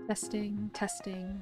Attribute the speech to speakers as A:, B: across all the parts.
A: Testing, testing.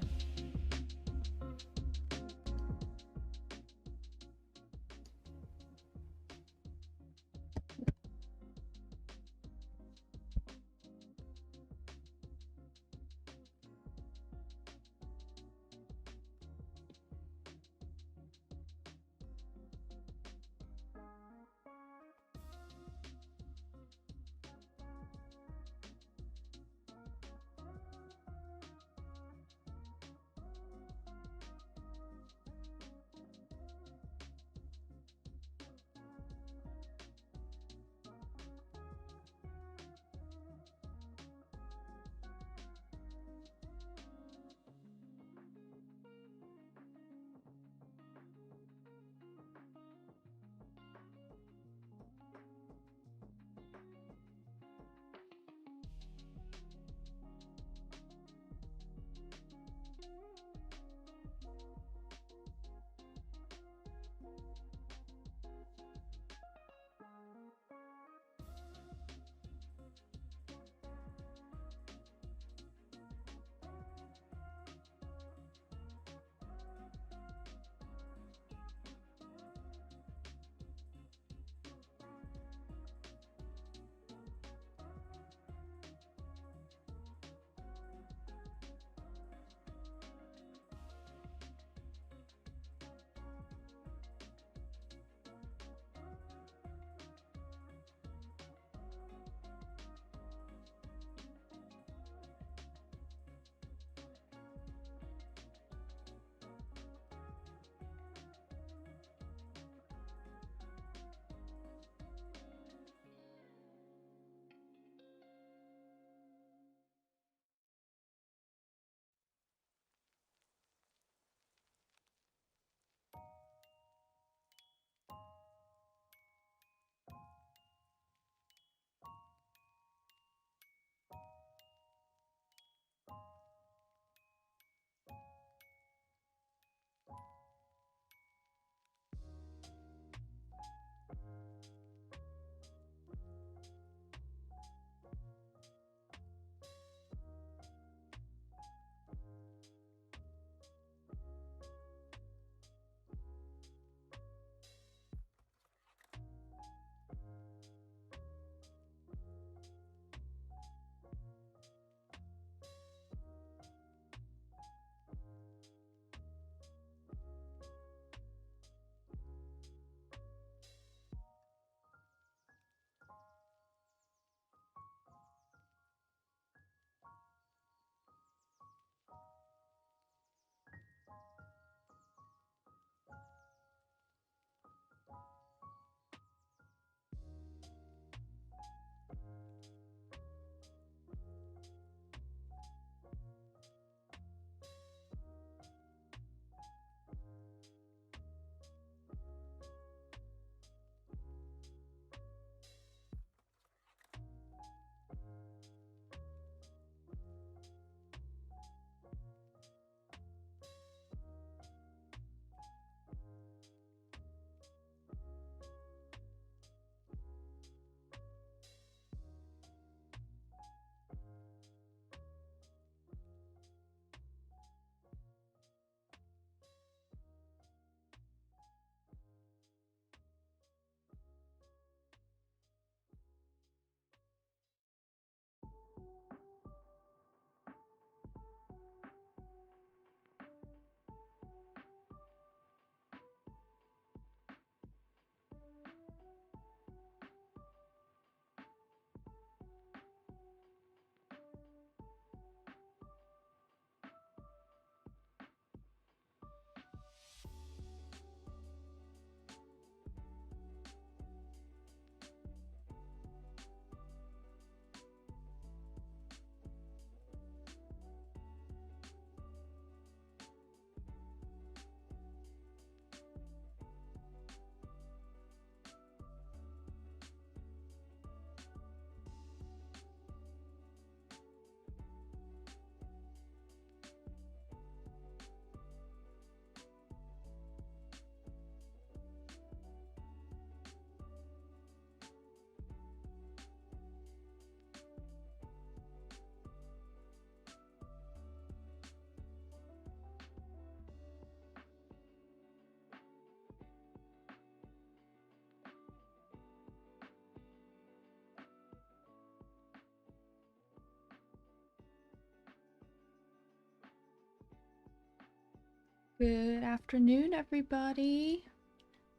A: Good afternoon, everybody.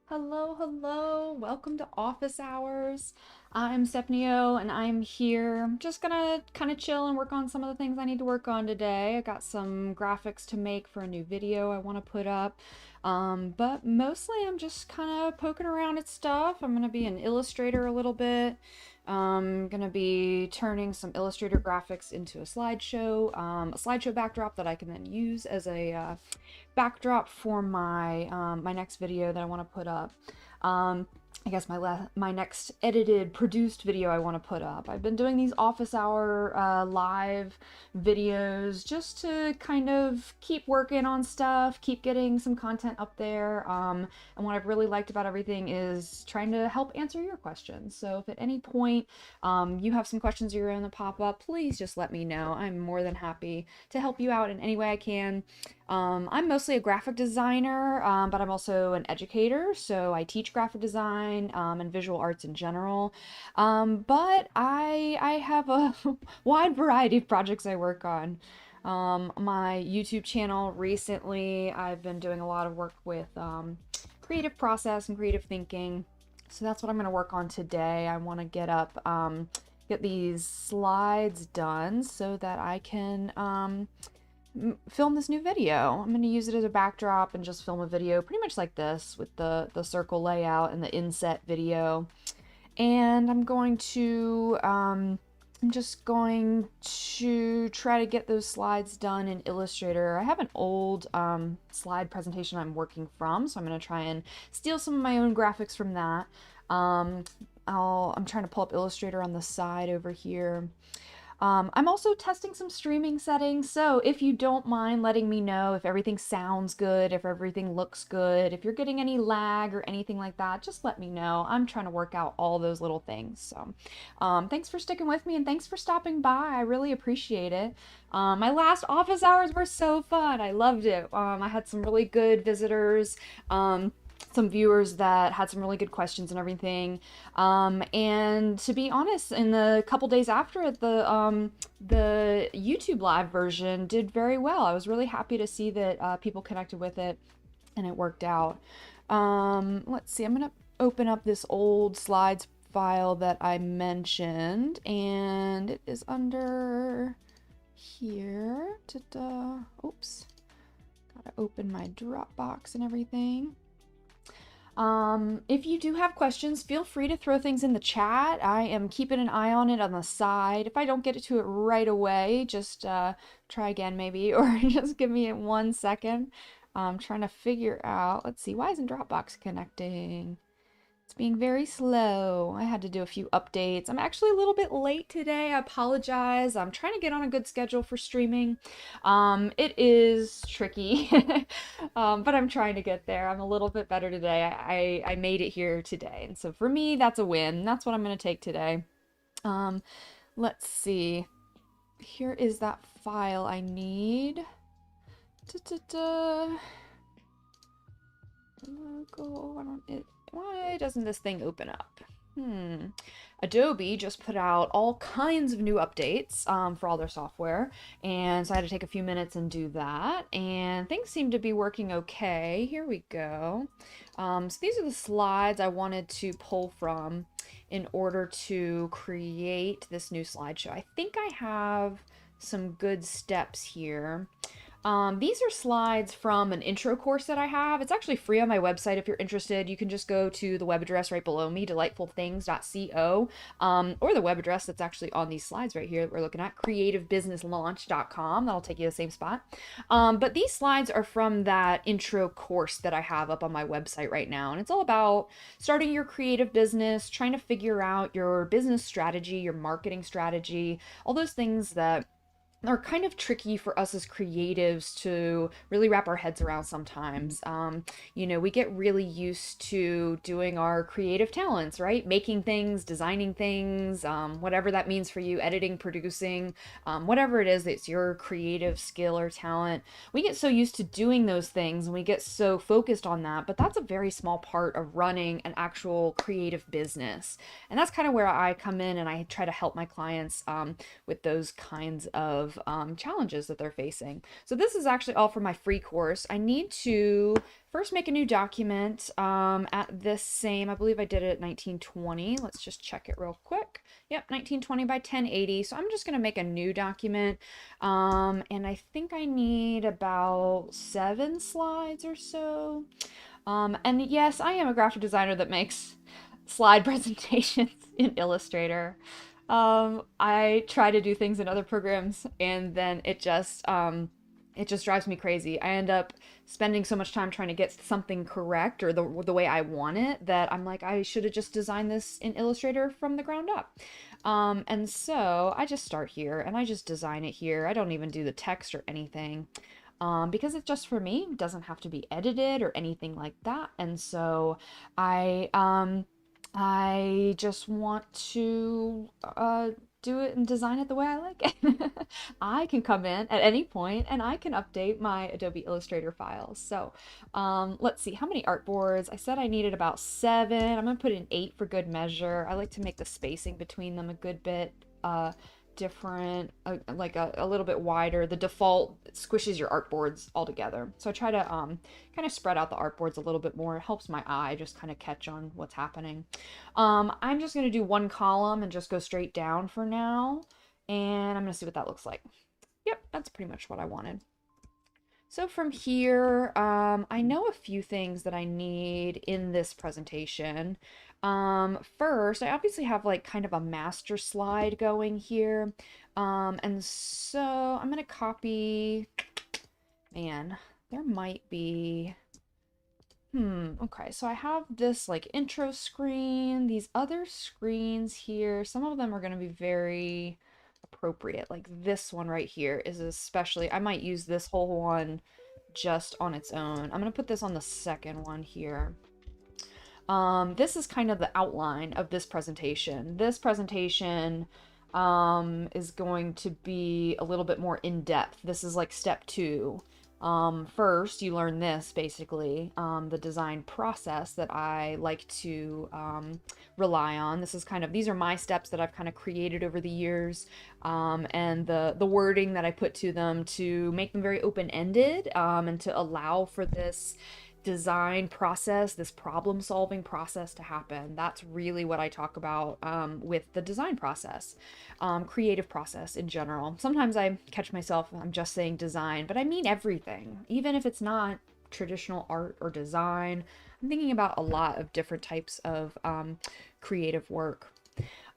A: Hello, hello. Welcome to Office Hours. I'm Stephanie O, and I'm here. I'm just gonna kind of chill and work on some of the things I need to work on today. I got some graphics to make for a new video I want to put up. But mostly I'm just kind of poking around at stuff. I'm gonna be an illustrator a little bit. I'm gonna be turning some Illustrator graphics into a slideshow backdrop that I can then use as a backdrop for my next video that I want to put up. I guess my next edited, produced video I want to put up. I've been doing these office hour live videos just to kind of keep working on stuff, keep getting some content up there. And what I've really liked about everything is trying to help answer your questions. So if at any point you have some questions of your own that pop up, please just let me know. I'm more than happy to help you out in any way I can. I'm mostly a graphic designer, but I'm also an educator, so I teach graphic design and visual arts in general. But I have a wide variety of projects I work on. My YouTube channel recently, I've been doing a lot of work with creative process and creative thinking. So that's what I'm going to work on today. I want to get these slides done so that I can film this new video. I'm going to use it as a backdrop and just film a video pretty much like this with the circle layout and the inset video. And I'm just going to try to get those slides done in Illustrator. I have an old slide presentation I'm working from, so I'm going to try and steal some of my own graphics from that. I'm trying to pull up Illustrator on the side over here. I'm also testing some streaming settings, so if you don't mind letting me know if everything sounds good, if everything looks good, if you're getting any lag or anything like that, just let me know. I'm trying to work out all those little things. So thanks for sticking with me and thanks for stopping by. I really appreciate it. My last office hours were so fun. I loved it. I had some really good visitors. Some viewers that had some really good questions and everything. And to be honest, in the couple days after it, the YouTube live version did very well. I was really happy to see that people connected with it and it worked out. Let's see, I'm gonna open up this old slides file that I mentioned, and it is under here. Ta-da. Oops, gotta open my Dropbox and everything. If you do have questions, feel free to throw things in the chat. I am keeping an eye on it on the side. If I don't get to it right away, just try again maybe, or just give me 1 second. I'm trying to figure out, let's see, why isn't Dropbox connecting? It's being very slow. I had to do a few updates. I'm actually a little bit late today. I apologize. I'm trying to get on a good schedule for streaming. It is tricky, but I'm trying to get there. I'm a little bit better today. I made it here today. And so for me, that's a win. That's what I'm going to take today. Let's see. Here is that file I need. Da-da-da. Logo. Why doesn't this thing open up? Adobe just put out all kinds of new updates for all their software, and so I had to take a few minutes and do that, and things seem to be working okay. Here we go. So these are the slides I wanted to pull from in order to create this new slideshow. I think I have some good steps here. These are slides from an intro course that I have. It's actually free on my website if you're interested. You can just go to the web address right below me, delightfulthings.co, or the web address that's actually on these slides right here that we're looking at, creativebusinesslaunch.com. That'll take you to the same spot. But these slides are from that intro course that I have up on my website right now. And it's all about starting your creative business, trying to figure out your business strategy, your marketing strategy, all those things that are kind of tricky for us as creatives to really wrap our heads around sometimes. We get really used to doing our creative talents, right? Making things, designing things, whatever that means for you, editing, producing, whatever it is that's your creative skill or talent. We get so used to doing those things and we get so focused on that, but that's a very small part of running an actual creative business. And that's kind of where I come in and I try to help my clients with those kinds of of challenges that they're facing. So this is actually all for my free course. I need to first make a new document at this same, I believe I did it at 1920. Let's just check it real quick. Yep, 1920 by 1080. So I'm just going to make a new document. And I think I need about 7 slides or so. And yes, I am a graphic designer that makes slide presentations in Illustrator. I try to do things in other programs, and then it just drives me crazy. I end up spending so much time trying to get something correct or the way I want it that I'm like, I should have just designed this in Illustrator from the ground up. And so I just start here and I just design it here. I don't even do the text or anything. Because it's just for me, it doesn't have to be edited or anything like that. And so I just want to do it and design it the way I like it. I can come in at any point and I can update my Adobe Illustrator files. So let's see, how many artboards? I said I needed about 7. I'm gonna put in 8 for good measure. I like to make the spacing between them a good bit different, like a little bit wider. The default squishes your artboards all together. So I try to kind of spread out the artboards a little bit more. It helps my eye just kind of catch on what's happening. I'm just going to do 1 column and just go straight down for now. And I'm going to see what that looks like. Yep, that's pretty much what I wanted. So from here, I know a few things that I need in this presentation. First, I obviously have like kind of a master slide going here. And so I'm gonna copy, man, there might be, okay, so I have this like intro screen, these other screens here. Some of them are gonna be very appropriate. Like this one right here is especially, I might use this whole one just on its own. I'm gonna put this on the second one here. This is kind of the outline of this presentation. This presentation is going to be a little bit more in depth. This is like step 2. First, you learn this basically, the design process that I like to rely on. This is kind of, these are my steps that I've kind of created over the years, and the wording that I put to them to make them very open-ended, and to allow for this design process, this problem solving process to happen. That's really what I talk about with the design process, creative process in general. Sometimes I catch myself, I'm just saying design, but I mean everything, even if it's not traditional art or design. I'm thinking about a lot of different types of creative work.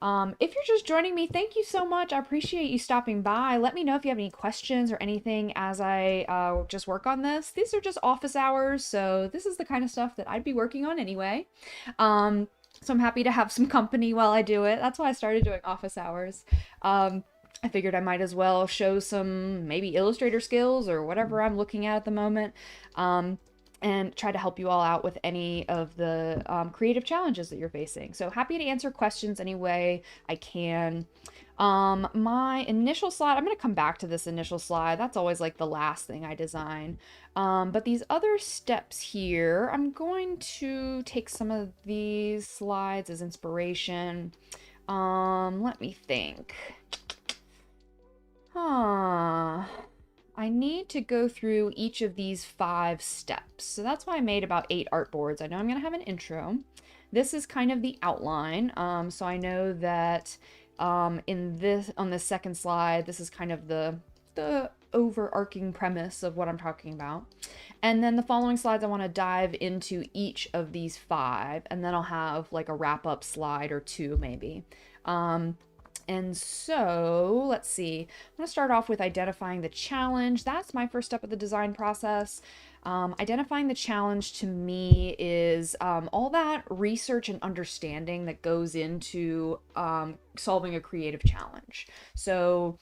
A: If you're just joining me, thank you so much. I appreciate you stopping by. Let me know if you have any questions or anything as I just work on this. These are just office hours, so this is the kind of stuff that I'd be working on anyway. So I'm happy to have some company while I do it. That's why I started doing office hours. I figured I might as well show some maybe Illustrator skills or whatever I'm looking at the moment. And try to help you all out with any of the creative challenges that you're facing. So happy to answer questions any way I can. My initial slide, I'm going to come back to this initial slide. That's always like the last thing I design. But these other steps here, I'm going to take some of these slides as inspiration. Let me think. I need to go through each of these 5 steps. So that's why I made about 8 artboards. I know I'm going to have an intro. This is kind of the outline. So I know that on this second slide, this is kind of the overarching premise of what I'm talking about. And then the following slides, I want to dive into each of these 5, and then I'll have like a wrap-up slide or 2 maybe. And so let's see, I'm going to start off with identifying the challenge. That's my first step of the design process. Identifying the challenge to me is all that research and understanding that goes into solving a creative challenge. So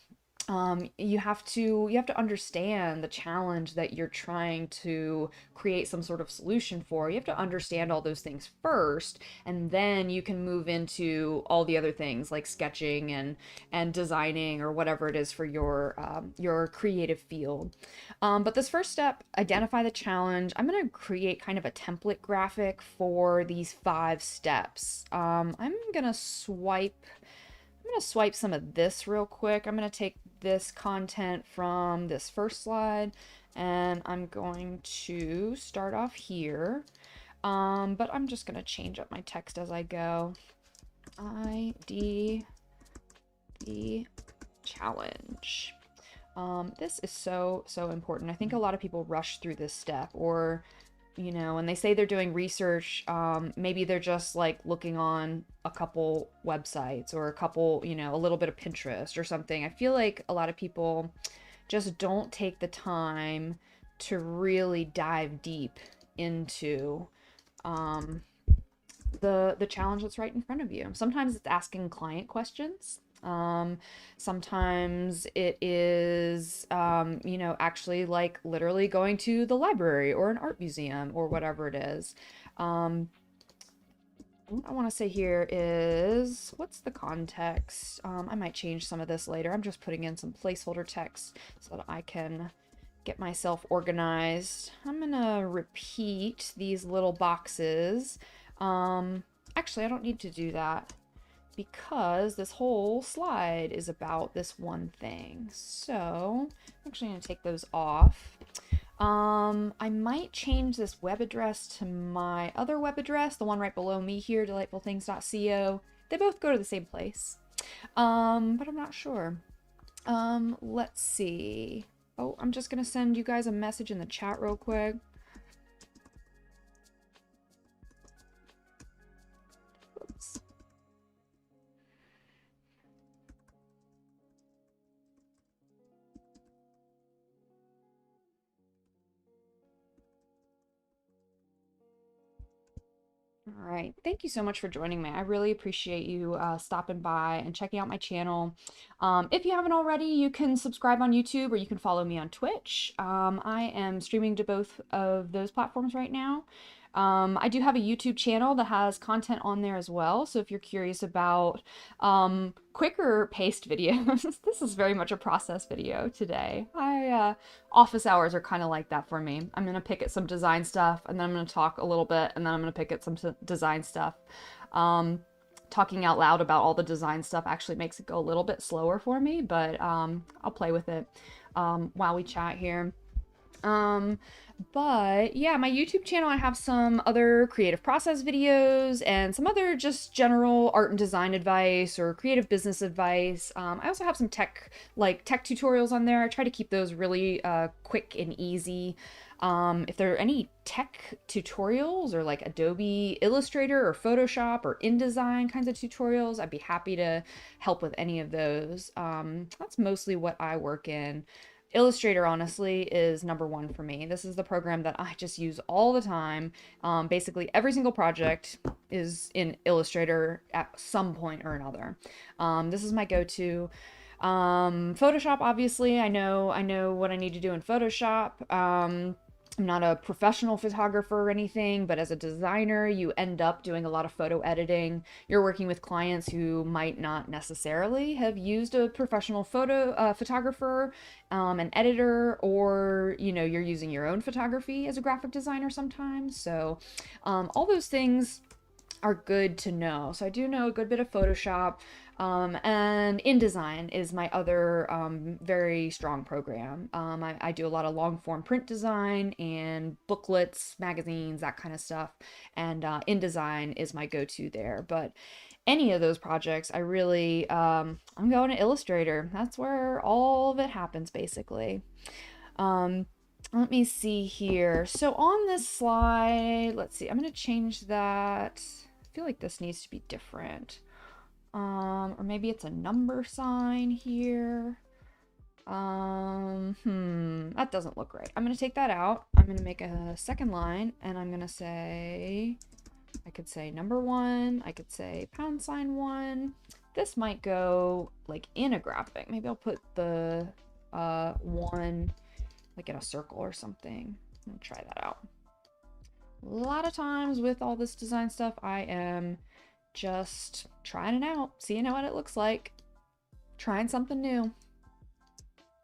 A: you have to understand the challenge that you're trying to create some sort of solution for. You have to understand all those things first, and then you can move into all the other things like sketching and designing or whatever it is for your creative field. But this first step, identify the challenge. I'm going to create kind of a template graphic for these 5 steps. I'm going to swipe some of this real quick. I'm going to take this content from this first slide, and I'm going to start off here. But I'm just going to change up my text as I go. IDB challenge. This is so important. I think a lot of people rush through this step, or you know, when they say they're doing research, maybe they're just like looking on a couple websites or a couple, you know, a little bit of Pinterest or something. I feel like a lot of people just don't take the time to really dive deep into the challenge that's right in front of you. Sometimes it's asking client questions. Sometimes it is, you know, actually like literally going to the library or an art museum or whatever it is. What I want to say here is, what's the context? I might change some of this later. I'm just putting in some placeholder text so that I can get myself organized. I'm gonna repeat these little boxes. Actually, I don't need to do that because this whole slide is about this one thing. So I'm actually going to take those off. I might change this web address to my other web address, the one right below me here, delightfulthings.co. They both go to the same place, but I'm not sure. Let's see. Oh, I'm just going to send you guys a message in the chat real quick. Oops. All right. Thank you so much for joining me. I really appreciate you stopping by and checking out my channel. If you haven't already, you can subscribe on YouTube or you can follow me on Twitch. I am streaming to both of those platforms right now. I do have a YouTube channel that has content on there as well. So if you're curious about quicker paced videos, this is very much a process video today. Office hours are kind of like that for me. I'm going to pick at some design stuff and then I'm going to talk a little bit and then I'm going to pick at some design stuff. Talking out loud about all the design stuff actually makes it go a little bit slower for me, but I'll play with it while we chat here. But yeah, my YouTube channel, I have some other creative process videos and some other just general art and design advice or creative business advice. I also have some tech tutorials on there. I try to keep those really quick and easy. If there are any tech tutorials or like Adobe Illustrator or Photoshop or InDesign kinds of tutorials, I'd be happy to help with any of those. That's mostly what I work in. Illustrator, honestly, is number one for me. This is the program that I just use all the time. Basically, every single project is in Illustrator at some point or another. This is my go-to. Photoshop, obviously, I know what I need to do in Photoshop. I'm not a professional photographer or anything, but as a designer, you end up doing a lot of photo editing. You're working with clients who might not necessarily have used a professional photographer, an editor, or you know, you're using your own photography as a graphic designer sometimes. So all those things are good to know. So I do know a good bit of Photoshop. And InDesign is my other very strong program. I do a lot of long form print design and booklets, magazines, that kind of stuff. And InDesign is my go-to there. But any of those projects, I really, I'm going to Illustrator. That's where all of it happens, basically. Let me see here. So on this slide, let's see, I'm going to change that. I feel like this needs to be different. Or maybe it's a number sign here. That doesn't look right. I'm going to take that out. I'm going to make a second line and I'm going to say, I could say number 1. I could say #1. This might go like in a graphic. Maybe I'll put the 1 like in a circle or something. I'm going to try that out. A lot of times with all this design stuff, I am just trying it out, seeing what it looks like, trying something new.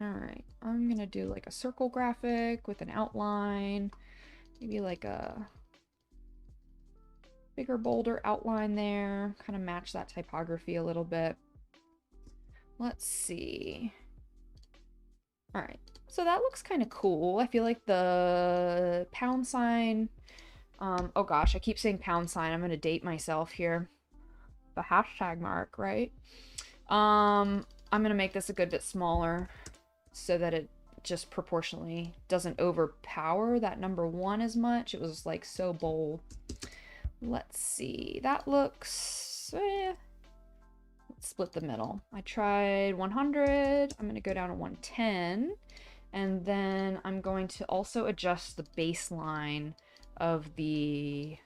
A: All right, I'm gonna do like a circle graphic with an outline, maybe like a bigger, bolder outline there, kind of match that typography a little bit. Let's see. All right, so that looks kind of cool. I feel like the pound sign, oh gosh, I keep saying pound sign. I'm gonna date myself here. The hashtag mark, right? I'm gonna make this a good bit smaller so that it just proportionally doesn't overpower that number 1 as much. It was like so bold. Let's see, that looks, let's split the middle. I tried 100, I'm gonna go down to 110, and then I'm going to also adjust the baseline of the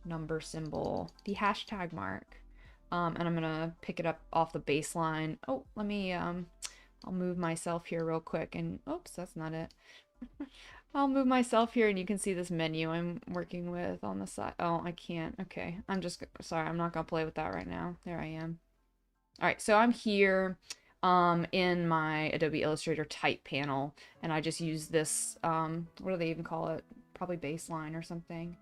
A: number symbol, the hashtag mark. And I'm gonna pick it up off the baseline. Oh, let me, I'll move myself here real quick and, oops, that's not it. I'll move myself here and you can see this menu I'm working with on the side. Oh, I can't. Okay. Sorry, I'm not gonna play with that right now. There I am. All right, so I'm here in my Adobe Illustrator type panel, and I just use this, what do they even call it? Probably baseline or something.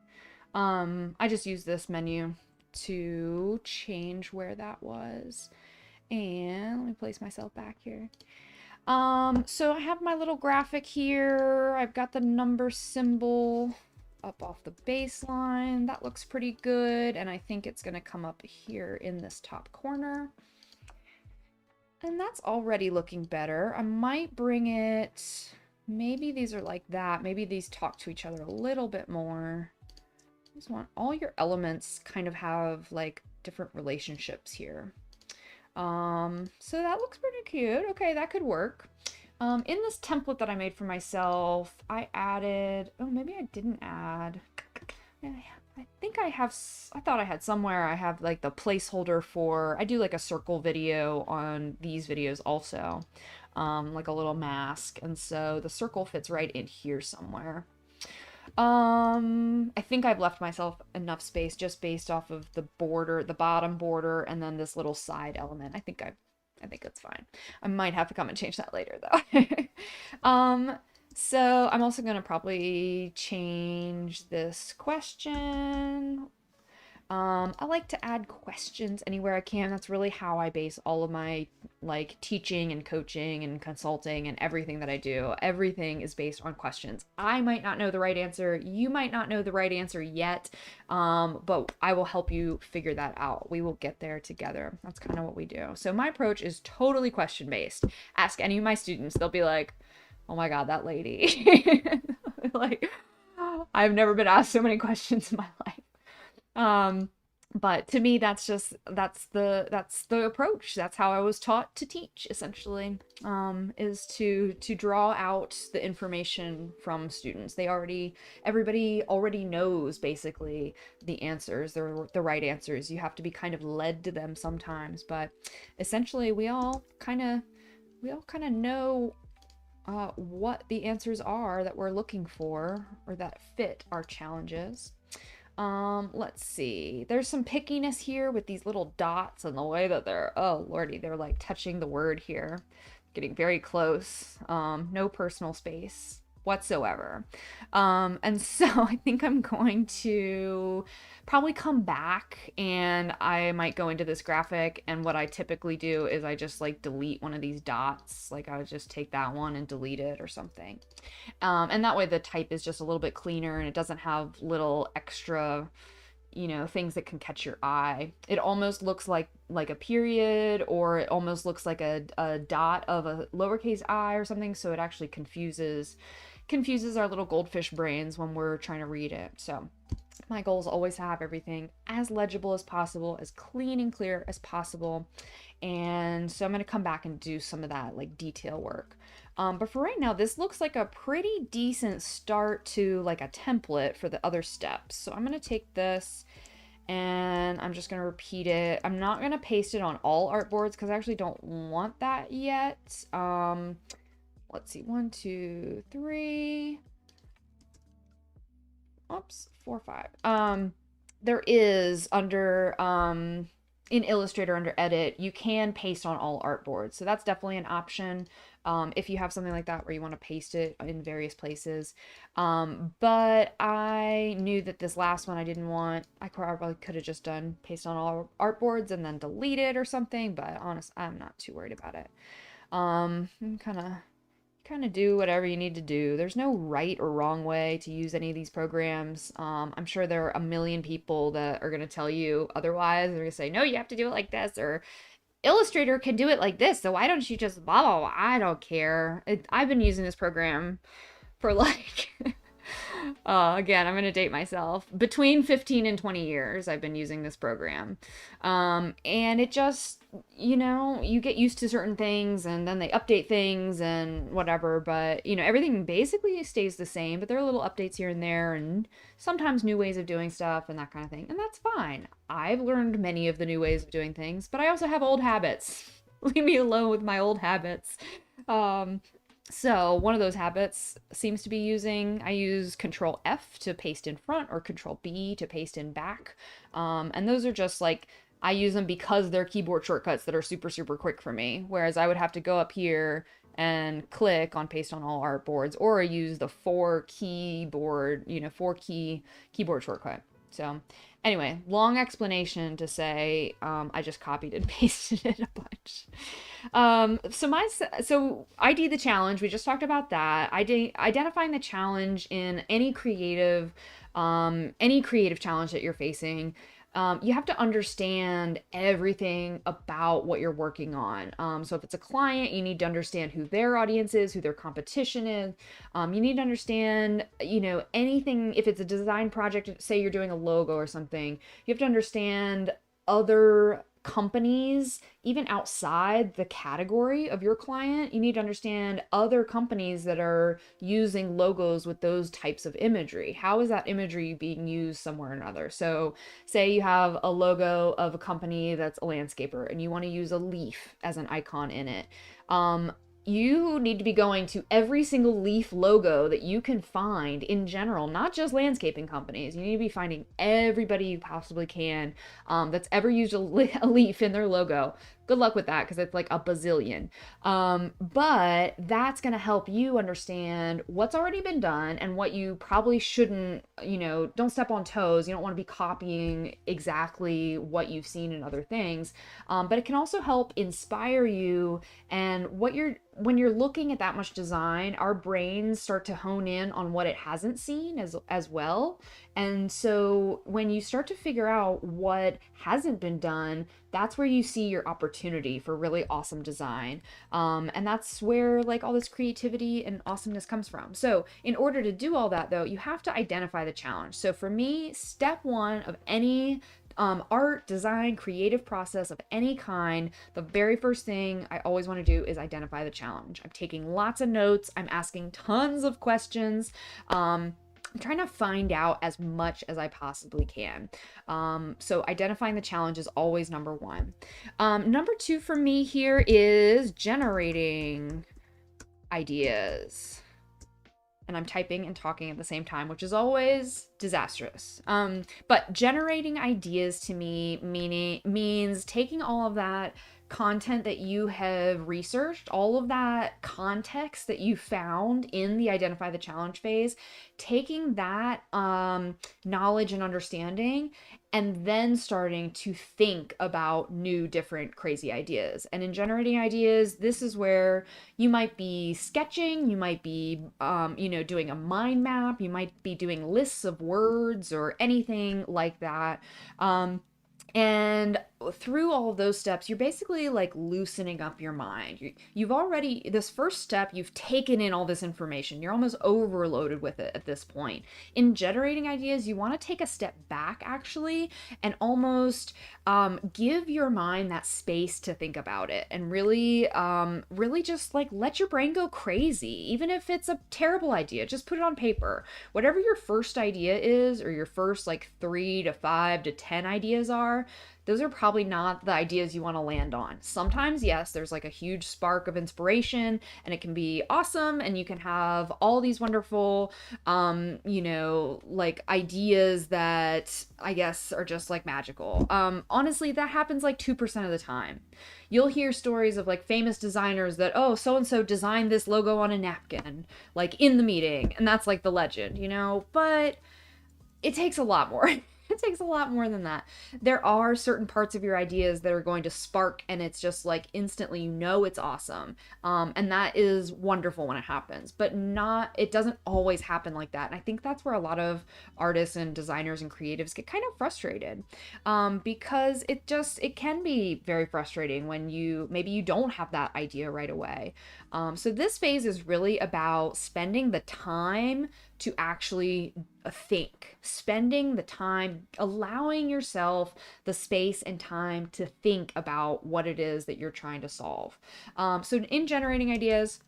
A: I just use this menu to change where that was. And let me place myself back here. So I have my little graphic here. I've got the number symbol up off the baseline. That looks pretty good. And I think it's gonna come up here in this top corner. And that's already looking better. I might bring it, maybe these are like that. Maybe these talk to each other a little bit more. I just want all your elements kind of have like different relationships here. So that looks pretty cute. Okay, that could work. In this template that I made for myself, I added, oh, maybe I didn't add. I think I have, I thought I had somewhere, I have like the placeholder for, I do like a circle video on these videos also, like a little mask. And so the circle fits right in here somewhere. I think I've left myself enough space just based off of the border, the bottom border, and then this little side element. I think it's fine. I might have to come and change that later though. So I'm also gonna probably change this question. I like to add questions anywhere I can. That's really how I base all of my like teaching and coaching and consulting and everything that I do. Everything is based on questions. I might not know the right answer. You might not know the right answer yet, but I will help you figure that out. We will get there together. That's kind of what we do. So my approach is totally question based. Ask any of my students. They'll be like, oh my God, that lady. Like, I've never been asked so many questions in my life. But to me, that's the approach. That's how I was taught to teach, essentially, is to draw out the information from students. Everybody already knows basically the answers, the right answers. You have to be kind of led to them sometimes, but essentially we all kind of know what the answers are that we're looking for or that fit our challenges. Let's see. There's some pickiness here with these little dots and the way that they're, oh lordy, they're like touching the word here. Getting very close. No personal space whatsoever. And so I think I'm going to probably come back and I might go into this graphic, and what I typically do is I just like delete one of these dots. Like I would just take that one and delete it or something. And that way the type is just a little bit cleaner and it doesn't have little extra, things that can catch your eye. It almost looks like a period, or it almost looks like a dot of a lowercase I or something. So it actually confuses our little goldfish brains when we're trying to read it. So my goal is always to have everything as legible as possible, as clean and clear as possible. And so I'm going to come back and do some of that like detail work. But for right now, this looks like a pretty decent start to like a template for the other steps. So I'm going to take this and I'm just going to repeat it. I'm not going to paste it on all artboards because I actually don't want that yet. Let's see, 1, 2, 3. Oops, 4, 5. There is under in Illustrator under edit, you can paste on all artboards. So that's definitely an option if you have something like that where you want to paste it in various places. But I knew that this last one I didn't want. I probably could have just done paste on all artboards and then delete it or something, but honestly, I'm not too worried about it. I'm kind kind of do whatever you need to do. There's no right or wrong way to use any of these programs. I'm sure there are a million people that are going to tell you otherwise. They're going to say, no, you have to do it like this, or Illustrator can do it like this, so why don't you just blah, blah, blah. I don't care. I've been using this program for like again, I'm going to date myself. Between 15 and 20 years, I've been using this program. And it just, you get used to certain things and then they update things and whatever. But, everything basically stays the same, but there are little updates here and there and sometimes new ways of doing stuff and that kind of thing. And that's fine. I've learned many of the new ways of doing things, but I also have old habits. Leave me alone with my old habits. So one of those habits seems to be I use Control F to paste in front or Control B to paste in back. And those are just like, I use them because they're keyboard shortcuts that are super, super quick for me. Whereas I would have to go up here and click on paste on all artboards or use the 4-key keyboard shortcut. So anyway, long explanation to say I just copied and pasted it a bunch. So ID the challenge. We just talked about that. Identifying the challenge in any creative challenge that you're facing. You have to understand everything about what you're working on. So if it's a client, you need to understand who their audience is, who their competition is. You need to understand, anything. If it's a design project, say you're doing a logo or something, you have to understand other companies, even outside the category of your client. You need to understand other companies that are using logos with those types of imagery. How is that imagery being used somewhere or another? So say you have a logo of a company that's a landscaper and you want to use a leaf as an icon in it. You need to be going to every single leaf logo that you can find in general, not just landscaping companies. You need to be finding everybody you possibly can that's ever used a leaf in their logo. Good luck with that because it's like a bazillion. But that's going to help you understand what's already been done and what you probably shouldn't, don't step on toes. You don't want to be copying exactly what you've seen in other things. But it can also help inspire you. And when you're looking at that much design, our brains start to hone in on what it hasn't seen as well. And so when you start to figure out what hasn't been done, that's where you see your opportunity for really awesome design. And that's where like all this creativity and awesomeness comes from. So in order to do all that though, you have to identify the challenge. So for me, step one of any art, design, creative process of any kind, the very first thing I always want to do is identify the challenge. I'm taking lots of notes. I'm asking tons of questions. I'm trying to find out as much as I possibly can. So identifying the challenge is always number one. Number two for me here is generating ideas. And I'm typing and talking at the same time, which is always disastrous. But generating ideas to me means taking all of that content that you have researched, all of that context that you found in the identify the challenge phase, taking that knowledge and understanding and then starting to think about new, different, crazy ideas. And in generating ideas, this is where you might be sketching, you might be, doing a mind map, you might be doing lists of words or anything like that. And through all of those steps, you're basically like loosening up your mind. You've already, this first step, you've taken in all this information. You're almost overloaded with it at this point. In generating ideas, you want to take a step back actually and almost give your mind that space to think about it and really just like let your brain go crazy. Even if it's a terrible idea, just put it on paper. Whatever your first idea is, or your first like 3 to 5 to 10 ideas are, those are probably not the ideas you want to land on. Sometimes, yes, there's like a huge spark of inspiration and it can be awesome and you can have all these wonderful, like ideas that I guess are just like magical. Honestly, that happens like 2% of the time. You'll hear stories of like famous designers that, oh, so-and-so designed this logo on a napkin, like in the meeting. And that's like the legend, but it takes a lot more. It takes a lot more than that. There are certain parts of your ideas that are going to spark, and it's just like instantly, you know, it's awesome. And that is wonderful when it happens, but it doesn't always happen like that. And I think that's where a lot of artists and designers and creatives get kind of frustrated, because it can be very frustrating when maybe you don't have that idea right away. So this phase is really about spending the time to actually spending the time, allowing yourself the space and time to think about what it is that you're trying to solve. So in generating ideas,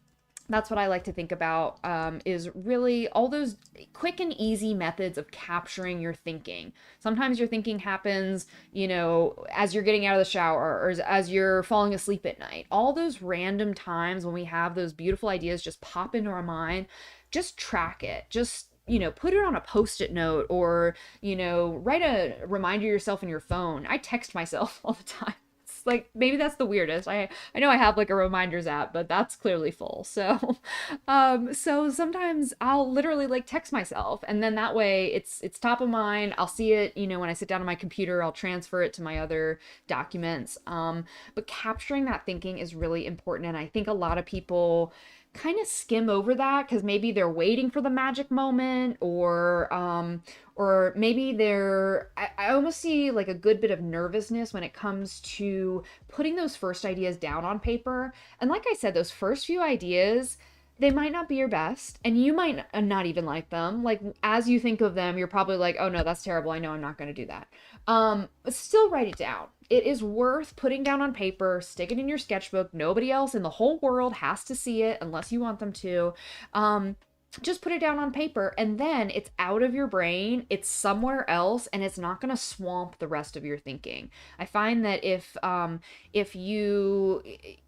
A: that's what I like to think about, is really all those quick and easy methods of capturing your thinking. Sometimes your thinking happens, as you're getting out of the shower or as you're falling asleep at night. All those random times when we have those beautiful ideas just pop into our mind, just track it. Just put it on a post-it note, or, write a reminder yourself in your phone. I text myself all the time. Like, maybe that's the weirdest. I know I have like a reminders app, but that's clearly full. So so sometimes I'll literally like text myself, and then that way it's top of mind. I'll see it, when I sit down on my computer. I'll transfer it to my other documents. But capturing that thinking is really important, and I think a lot of people kind of skim over that because maybe they're waiting for the magic moment, or maybe I almost see like a good bit of nervousness when it comes to putting those first ideas down on paper. And like I said, those first few ideas, they might not be your best, and you might not even like them. Like, as you think of them, you're probably like, oh no, that's terrible. I know I'm not going to do that. But still write it down. It is worth putting down on paper, stick it in your sketchbook. Nobody else in the whole world has to see it unless you want them to. Just put it down on paper, and then it's out of your brain, it's somewhere else, and it's not going to swamp the rest of your thinking. I find that if you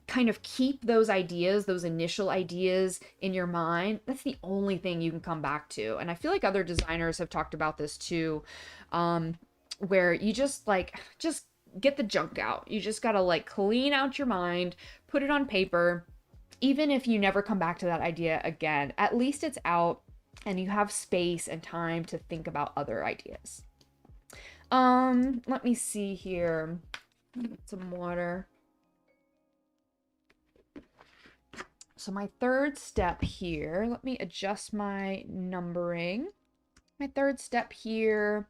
A: kind of keep those ideas, those initial ideas in your mind, that's the only thing you can come back to. And I feel like other designers have talked about this too, where you just get the junk out. You just got to like clean out your mind, put it on paper. Even if you never come back to that idea again, at least it's out and you have space and time to think about other ideas. Let me see here. Some water. So my third step here, let me adjust my numbering. My third step here,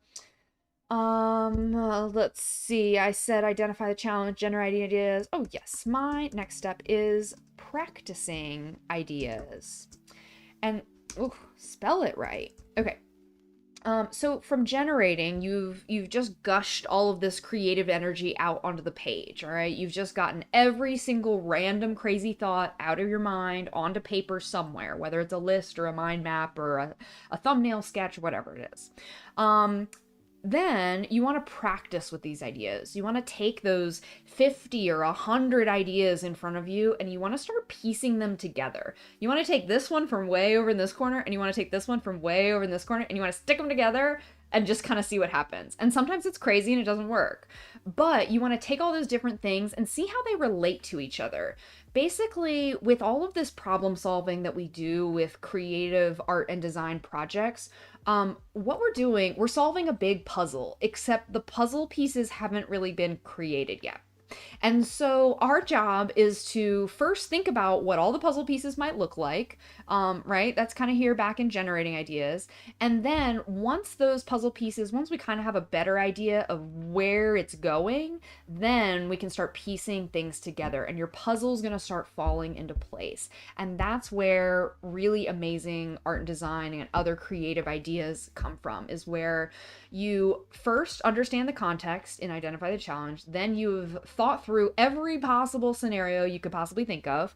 A: let's see. I said identify the challenge, generating ideas. Oh yes, my next step is practicing ideas. And spell it right. Okay. So from generating, you've just gushed all of this creative energy out onto the page, all right? You've just gotten every single random crazy thought out of your mind onto paper somewhere, whether it's a list or a mind map or a thumbnail sketch, whatever it is. Then you want to practice with these ideas. You want to take those 50 or 100 ideas in front of you, and you want to start piecing them together. You want to take this one from way over in this corner, and you want to take this one from way over in this corner, and you want to stick them together and just kind of see what happens. And sometimes it's crazy and it doesn't work. But you want to take all those different things and see how they relate to each other. Basically, with all of this problem solving that we do with creative art and design projects, what we're doing, we're solving a big puzzle, except the puzzle pieces haven't really been created yet. And so our job is to first think about what all the puzzle pieces might look like, right? That's kind of here back in generating ideas. And then once we kind of have a better idea of where it's going, then we can start piecing things together, and your puzzle's going to start falling into place. And that's where really amazing art and design and other creative ideas come from, is where you first understand the context and identify the challenge. Then you've thought through every possible scenario you could possibly think of.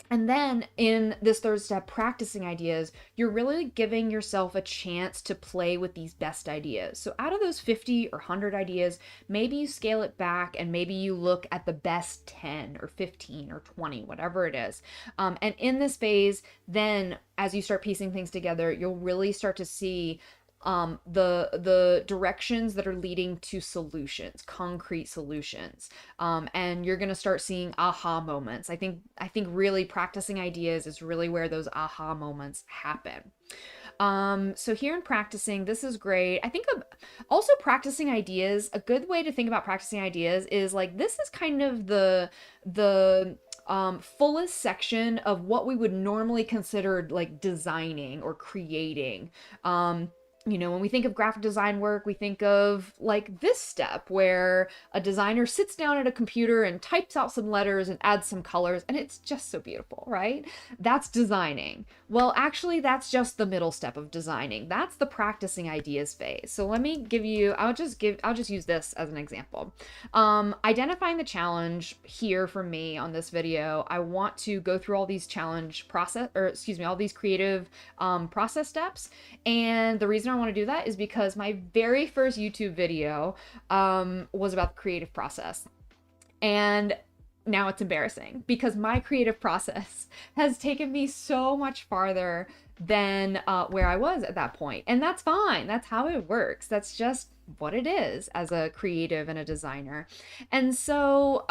A: And then in this third step, practicing ideas, you're really giving yourself a chance to play with these best ideas. So out of those 50 or 100 ideas, maybe you scale it back and maybe you look at the best 10 or 15 or 20, whatever it is. And in this phase, then as you start piecing things together, you'll really start to see the directions that are leading to solutions, concrete solutions. And you're going to start seeing aha moments. I think really practicing ideas is really where those aha moments happen. So here in practicing, this is great. I think also practicing ideas, a good way to think about practicing ideas is like this is kind of the fullest section of what we would normally consider like designing or creating. When we think of graphic design work, we think of like this step where a designer sits down at a computer and types out some letters and adds some colors, and it's just so beautiful, right? That's designing. Well, actually, that's just the middle step of designing. That's the practicing ideas phase. So let me give you, I'll just use this as an example. Identifying the challenge here for me on this video, I want to go through all these all these creative process steps. And the reason I want to do that is because my very first YouTube video was about the creative process. And now it's embarrassing because my creative process has taken me so much farther than where I was at that point. And that's fine. That's how it works. That's just what it is as a creative and a designer. And so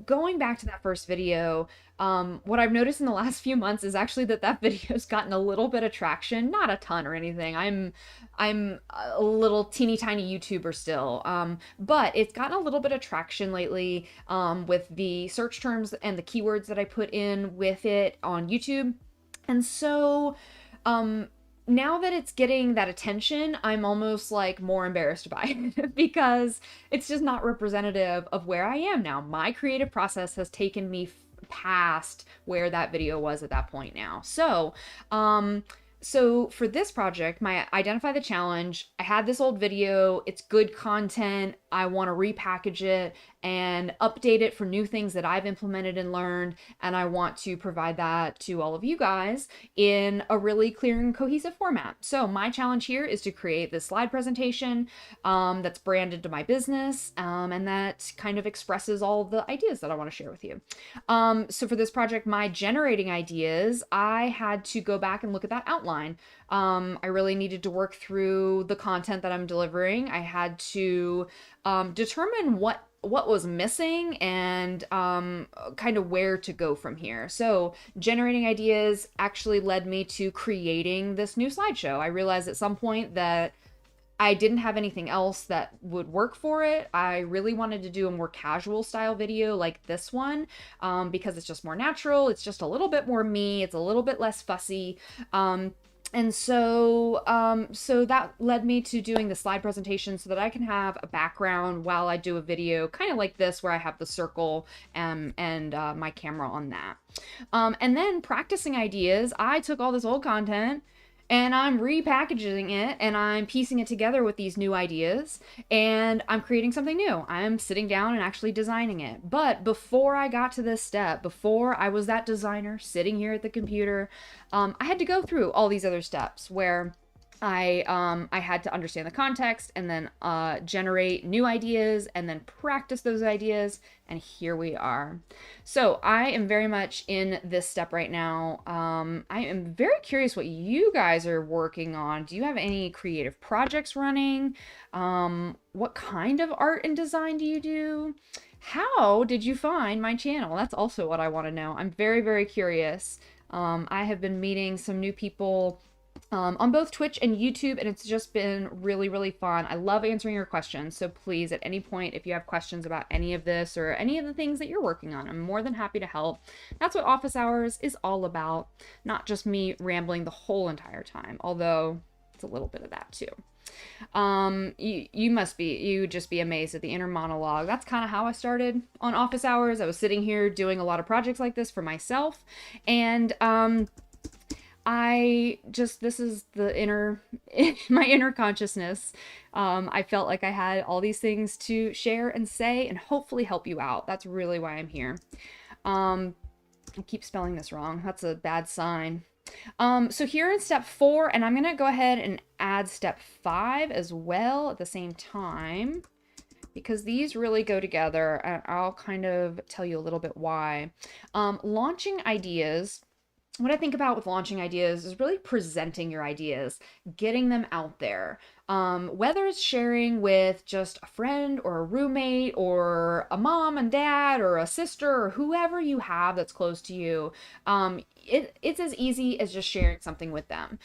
A: going back to that first video, what I've noticed in the last few months is actually that video's gotten a little bit of traction, not a ton or anything. I'm a little teeny tiny YouTuber still, but it's gotten a little bit of traction lately with the search terms and the keywords that I put in with it on YouTube. And so now that it's getting that attention, I'm almost like more embarrassed by it because it's just not representative of where I am now. My creative process has taken me past where that video was at that point now. So for this project, my identify the challenge, I had this old video, it's good content, I want to repackage it and update it for new things that I've implemented and learned, and I want to provide that to all of you guys in a really clear and cohesive format. So my challenge here is to create this slide presentation that's branded to my business and that kind of expresses all of the ideas that I want to share with you. So for this project, my generating ideas, I had to go back and look at that outline. I really needed to work through the content that I'm delivering. I had to determine what was missing and kind of where to go from here. So generating ideas actually led me to creating this new slideshow. I realized at some point that I didn't have anything else that would work for it. I really wanted to do a more casual style video like this one because it's just more natural. It's just a little bit more me. It's a little bit less fussy. And so that led me to doing the slide presentation so that I can have a background while I do a video kind of like this where I have the circle and my camera on that. And then practicing ideas, I took all this old content and I'm repackaging it and I'm piecing it together with these new ideas and I'm creating something new. I'm sitting down and actually designing it. But before I got to this step, before I was that designer sitting here at the computer, I had to go through all these other steps where I had to understand the context and then generate new ideas and then practice those ideas, and here we are. So I am very much in this step right now. I am very curious what you guys are working on. Do you have any creative projects running? What kind of art and design do you do? How did you find my channel? That's also what I want to know. I'm very, very curious. I have been meeting some new people on both Twitch and YouTube, and it's just been really, really fun. I love answering your questions, so please, at any point, if you have questions about any of this or any of the things that you're working on, I'm more than happy to help. That's what office hours is all about, not just me rambling the whole entire time, although it's a little bit of that too. You would just be amazed at the inner monologue. That's kind of how I started on office hours. I was sitting here doing a lot of projects like this for myself, and this is my inner consciousness. I felt like I had all these things to share and say and hopefully help you out. That's really why I'm here. I keep spelling this wrong. That's a bad sign. So here in step 4, and I'm going to go ahead and add step 5 as well at the same time, because these really go together, and I'll kind of tell you a little bit why. Launching ideas. what I think about with launching ideas is really presenting your ideas, getting them out there. Whether it's sharing with just a friend or a roommate or a mom and dad or a sister or whoever you have that's close to you, it's as easy as just sharing something with them.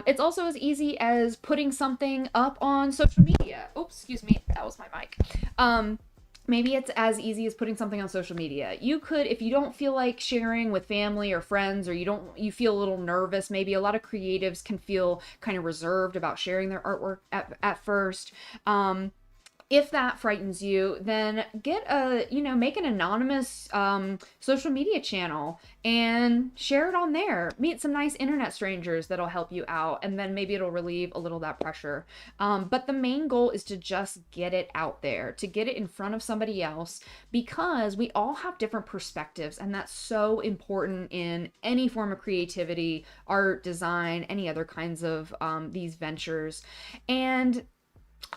A: It's also as easy as putting something up on social media. Oops, excuse me, that was my mic. Maybe it's as easy as putting something on social media. You could, if you don't feel like sharing with family or friends, or you feel a little nervous, maybe a lot of creatives can feel kind of reserved about sharing their artwork at first. If that frightens you, then make an anonymous social media channel and share it on there. Meet some nice internet strangers that'll help you out, and then maybe it'll relieve a little of that pressure. But the main goal is to just get it out there, to get it in front of somebody else, because we all have different perspectives, and that's so important in any form of creativity, art, design, any other kinds of these ventures. And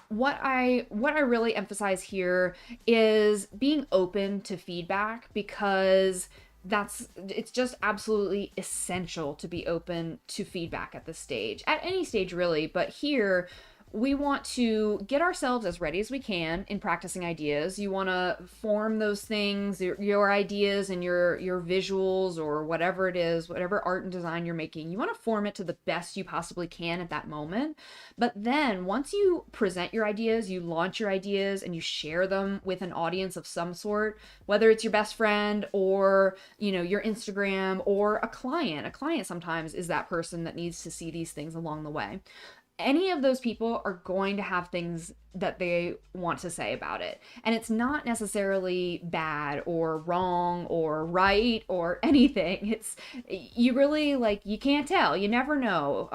A: what I really emphasize here is being open to feedback, because it's just absolutely essential to be open to feedback at this stage, at any stage really, but here we want to get ourselves as ready as we can in practicing ideas. You want to form those things, your ideas and your visuals or whatever it is, whatever art and design you're making. You want to form it to the best you possibly can at that moment. But then once you present your ideas, you launch your ideas and you share them with an audience of some sort, whether it's your best friend or, your Instagram or a client. A client sometimes is that person that needs to see these things along the way. Any of those people are going to have things that they want to say about it. And it's not necessarily bad or wrong or right or anything. It's, you really, you can't tell. You never know,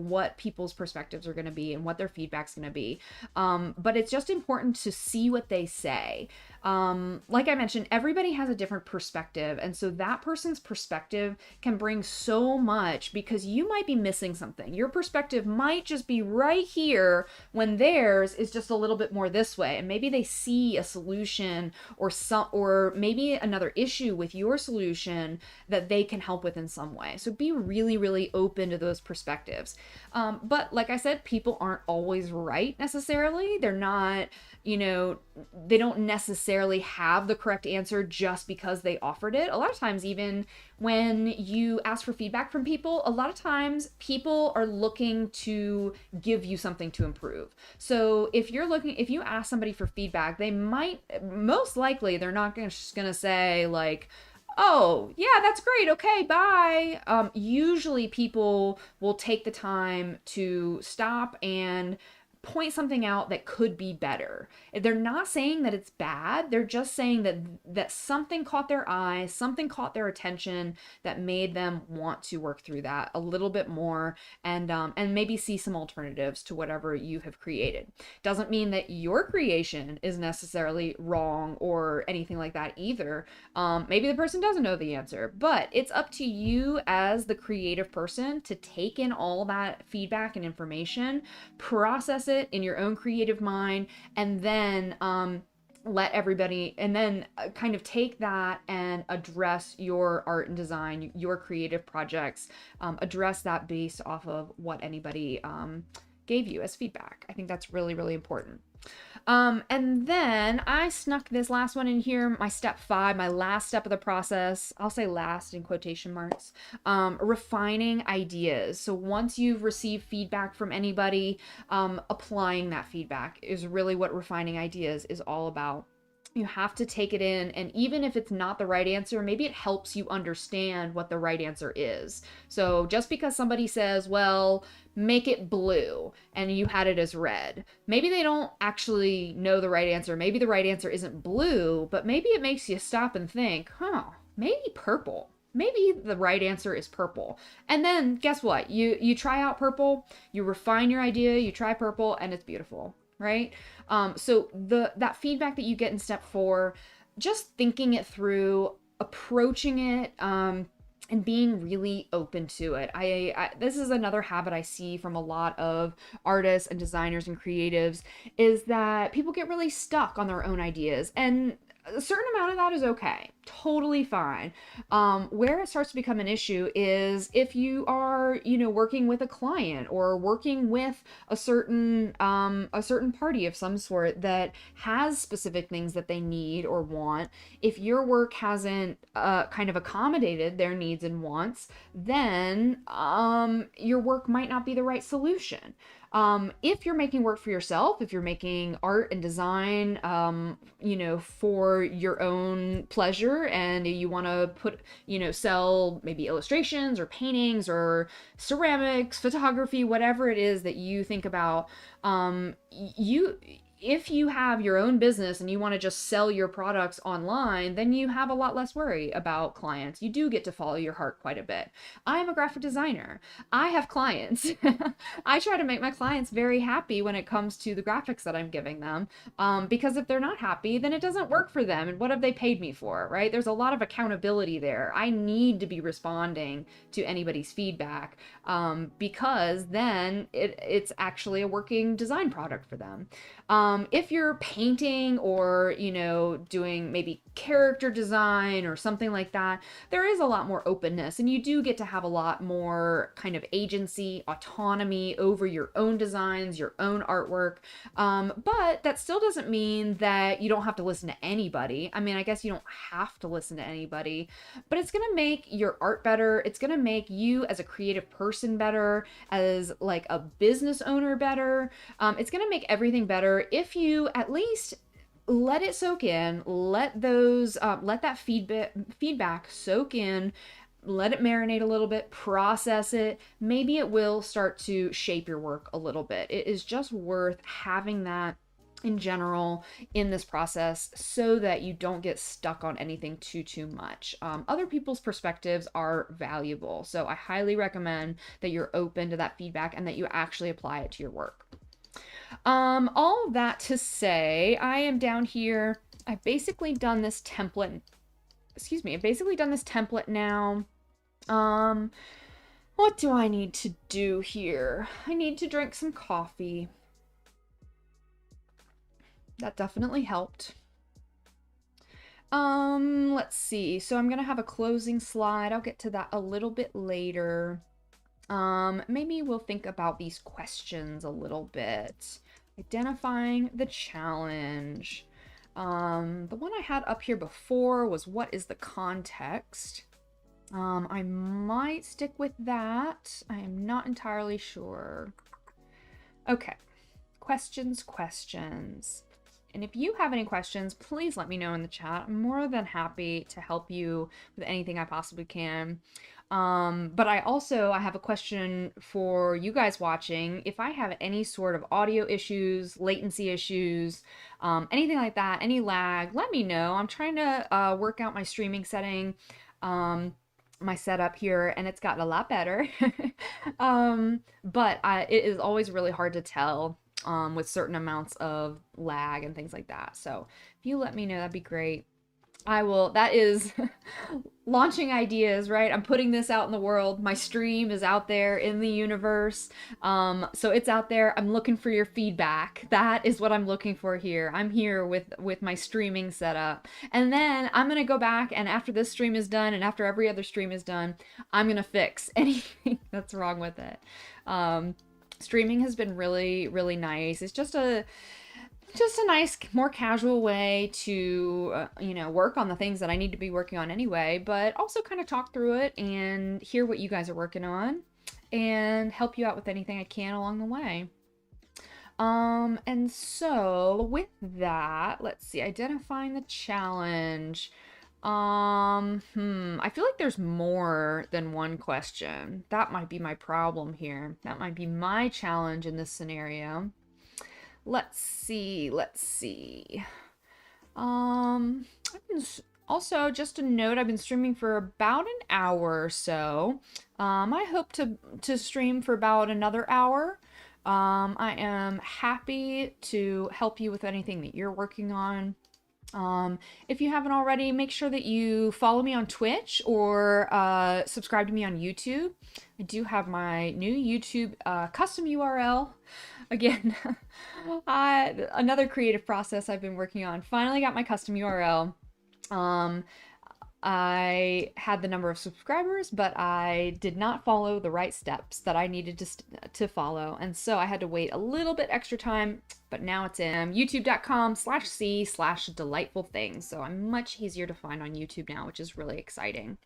A: what people's perspectives are going to be and what their feedback's going to be. But it's just important to see what they say. Like I mentioned, everybody has a different perspective. And so that person's perspective can bring so much, because you might be missing something. Your perspective might just be right here when theirs is just a little bit more this way. And maybe they see a solution or maybe another issue with your solution that they can help with in some way. So be really, really open to those perspectives. But like I said, people aren't always right necessarily. They're not, they don't necessarily have the correct answer just because they offered it. A lot of times, even when you ask for feedback from people, a lot of times people are looking to give you something to improve. So if you ask somebody for feedback, most likely they're not just gonna say like, oh, yeah, that's great. Okay, bye. Usually people will take the time to stop and point something out that could be better. They're not saying that it's bad. They're just saying that something caught their eye, something caught their attention that made them want to work through that a little bit more, and maybe see some alternatives to whatever you have created. Doesn't mean that your creation is necessarily wrong or anything like that either. Maybe the person doesn't know the answer, but it's up to you as the creative person to take in all that feedback and information, process it in your own creative mind, and then let everybody, and then kind of take that and address your art and design, your creative projects, address that based off of what anybody gave you as feedback. I think that's really, really important. And then I snuck this last one in here, my step 5, my last step of the process. I'll say last in quotation marks. Refining ideas. So once you've received feedback from anybody, applying that feedback is really what refining ideas is all about. You have to take it in, and even if it's not the right answer, maybe it helps you understand what the right answer is. So just because somebody says, well, make it blue, and you had it as red, maybe they don't actually know the right answer. Maybe the right answer isn't blue, but maybe it makes you stop and think, maybe purple. Maybe the right answer is purple. And then guess what? You try out purple, you refine your idea, you try purple, and it's beautiful. Right? So that feedback that you get in step 4, just thinking it through, approaching it, and being really open to it. This is another habit I see from a lot of artists and designers and creatives, is that people get really stuck on their own ideas. And a certain amount of that is okay, totally fine. Where it starts to become an issue is if you are, working with a client or working with a certain party of some sort that has specific things that they need or want. If your work hasn't kind of accommodated their needs and wants, then your work might not be the right solution. If you're making work for yourself, if you're making art and design, for your own pleasure, and you want to sell maybe illustrations or paintings or ceramics, photography, whatever it is that you think about, you if you have your own business and you want to just sell your products online, then you have a lot less worry about clients. You do get to follow your heart quite a bit. I am a graphic designer. I have clients. I try to make my clients very happy when it comes to the graphics that I'm giving them, because if they're not happy, then it doesn't work for them. And what have they paid me for, right? There's a lot of accountability there. I need to be responding to anybody's feedback, because then it's actually a working design product for them. If you're painting or, doing maybe character design or something like that, there is a lot more openness and you do get to have a lot more kind of agency, autonomy over your own designs, your own artwork. But that still doesn't mean that you don't have to listen to anybody. I mean, I guess you don't have to listen to anybody, but it's going to make your art better. It's going to make you as a creative person better, as like a business owner better. It's going to make everything better if you at least let it soak in, let that feedback soak in, let it marinate a little bit, process it. Maybe it will start to shape your work a little bit. It is just worth having that in general in this process so that you don't get stuck on anything too much. Other people's perspectives are valuable, so I highly recommend that you're open to that feedback and that you actually apply it to your work. All of that to say, I am down here. I've basically done this template. Excuse me. I've basically done this template now. What do I need to do here? I need to drink some coffee. That definitely helped. Let's see. So I'm gonna have a closing slide. I'll get to that a little bit later. Maybe we'll think about these questions a little bit. Identifying the challenge. The one I had up here before was what is the context? I might stick with that. I am not entirely sure. Okay. Questions. And if you have any questions, please let me know in the chat. I'm more than happy to help you with anything I possibly can. But I have a question for you guys watching. If I have any sort of audio issues, latency issues, anything like that, any lag, let me know. I'm trying to work out my streaming setting, my setup here, and it's gotten a lot better. But it is always really hard to tell with certain amounts of lag and things like that. So if you let me know, that'd be great. I will. That is launching ideas, right? I'm putting this out in the world. My stream is out there in the universe. So it's out there. I'm looking for your feedback. That is what I'm looking for here. I'm here with my streaming setup. And then I'm going to go back, and after this stream is done and after every other stream is done, I'm going to fix anything that's wrong with it. Streaming has been really, really nice. It's just a nice, more casual way to, work on the things that I need to be working on anyway, but also kind of talk through it and hear what you guys are working on and help you out with anything I can along the way. And so with that, let's see, identifying the challenge. I feel like there's more than one question. That might be my problem here. That might be my challenge in this scenario. Let's see. Also, just a note, I've been streaming for about an hour or so. I hope to stream for about another hour. I am happy to help you with anything that you're working on. If you haven't already, make sure that you follow me on Twitch or subscribe to me on YouTube. I do have my new YouTube custom URL Again, another creative process I've been working on. Finally got my custom URL. Um, I had the number of subscribers, but I did not follow the right steps that I needed to follow. And so I had to wait a little bit extra time, but now it's in youtube.com/c/delightful things. So I'm much easier to find on YouTube now, which is really exciting.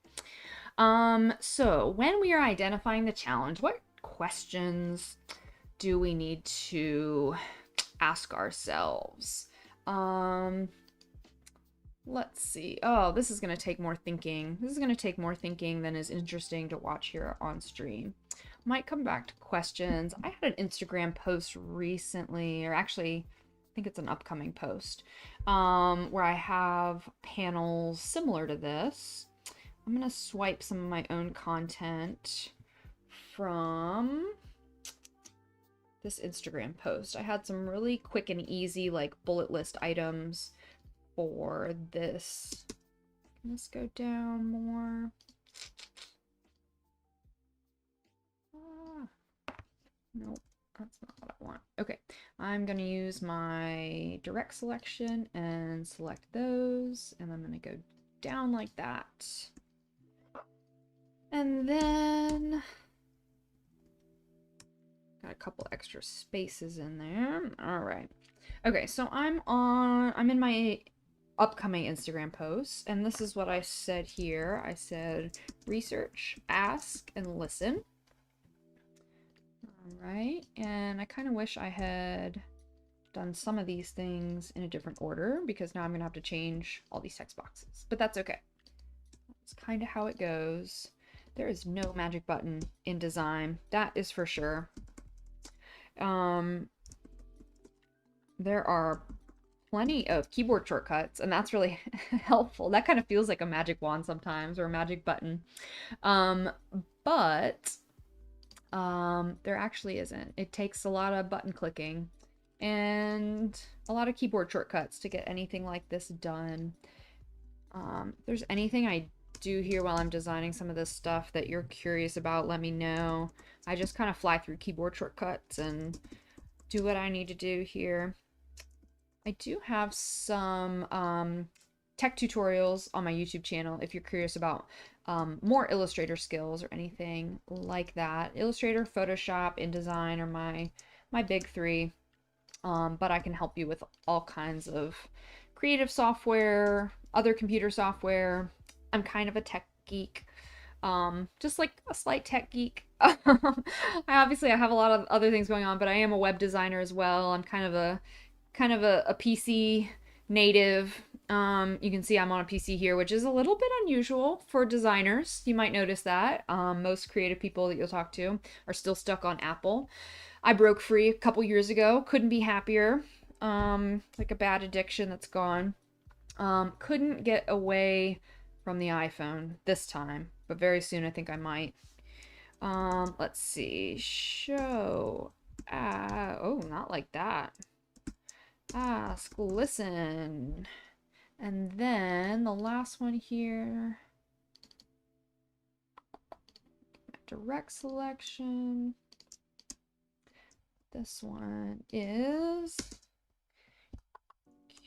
A: So when we are identifying the challenge, what questions do we need to ask ourselves? Let's see. Oh, this is going to take more thinking. This is going to take more thinking than is interesting to watch here on stream. Might come back to questions. I had an Instagram post recently, or actually, I think it's an upcoming post, where I have panels similar to this. I'm going to swipe some of my own content from this Instagram post. I had some really quick and easy, like, bullet list items for this. Let's go down more. Nope, that's not what I want. Okay, I'm gonna use my direct selection and select those, and I'm gonna go down like that. And then got a couple extra spaces in there. All right. Okay, so I'm in my upcoming Instagram posts, and this is what I said here. I said research, ask, and listen. All right, and I kind of wish I had done some of these things in a different order, because now I'm gonna have to change all these text boxes, but that's okay. That's kind of how it goes. There is no magic button in design, that is for sure. There are plenty of keyboard shortcuts, and that's really helpful. That kind of feels like a magic wand sometimes, or a magic button. But there actually isn't. It takes a lot of button clicking and a lot of keyboard shortcuts to get anything like this done. If there's anything I do here while I'm designing some of this stuff that you're curious about, let me know. I just kind of fly through keyboard shortcuts and do what I need to do here. I do have some tech tutorials on my YouTube channel if you're curious about more Illustrator skills or anything like that. Illustrator, Photoshop, InDesign are my big three, but I can help you with all kinds of creative software, other computer software. I'm kind of a tech geek, just like a slight tech geek. I have a lot of other things going on, but I am a web designer as well. I'm kind of a PC native. You can see I'm on a PC here, which is a little bit unusual for designers. You might notice that. Most creative people that you'll talk to are still stuck on Apple. I broke free a couple years ago. Couldn't be happier. Like a bad addiction that's gone. Couldn't get away from the iPhone this time, but very soon I think I might. Let's see. Show. Oh, not like that. Ask, listen, and then the last one here, direct selection. This one is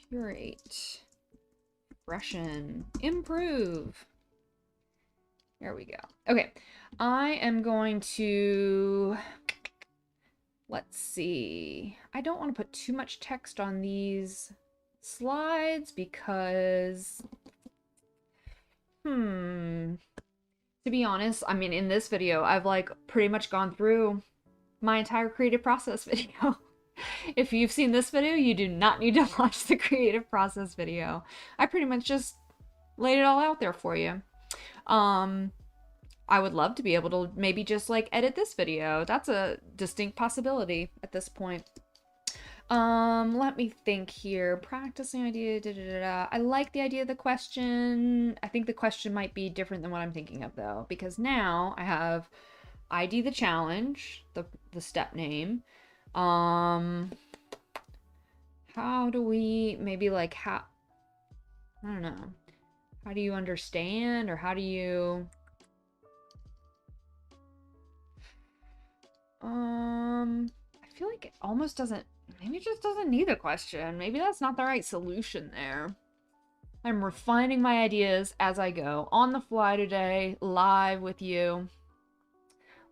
A: curate, freshen, improve. There we go. Okay, I am going to, let's see. I don't want to put too much text on these slides because, to be honest, I mean, in this video, I've like pretty much gone through my entire creative process video. If you've seen this video, you do not need to watch the creative process video. I pretty much just laid it all out there for you. I would love to be able to maybe just like edit this video. That's a distinct possibility at this point. Let me think here. Practicing idea, I like the idea of the question. I think the question might be different than what I'm thinking of though, because now I have ID the challenge, the step name. How do we maybe like I don't know. How do you understand, or how do you I feel like it almost doesn't, maybe it just doesn't need a question. Maybe that's not the right solution there. I'm refining my ideas as I go, on the fly today, live with you.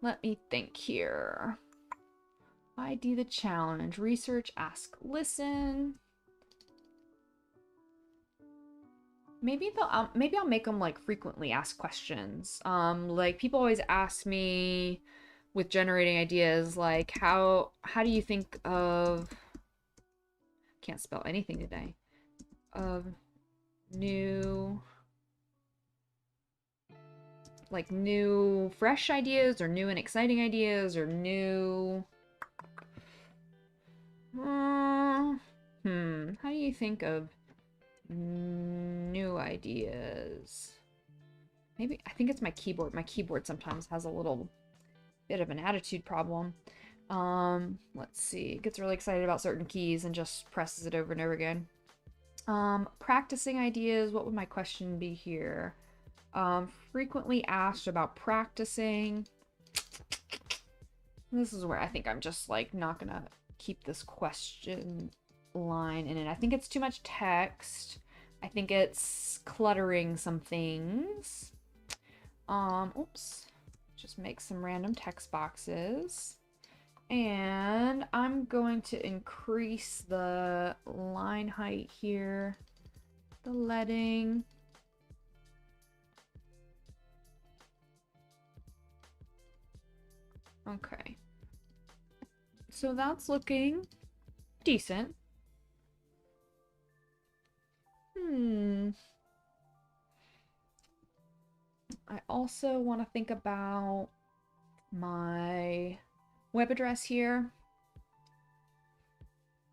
A: Let me think here. ID the challenge, research, ask, listen. Maybe I'll make them like frequently asked questions. Like people always ask me with generating ideas, like how do you think of, can't spell anything today, of new fresh ideas, or new and exciting ideas, or new how do you think of new ideas? Maybe, I think it's my keyboard. My keyboard sometimes has a little bit of an attitude problem. Let's see. It gets really excited about certain keys and just presses it over and over again. Practicing ideas. What would my question be here? Frequently asked about practicing. This is where I think I'm just like not gonna keep this question line in it. I think it's too much text. I think it's cluttering some things. Oops. Just make some random text boxes. And I'm going to increase the line height here, the leading. Okay. So that's looking decent. I also want to think about my web address here.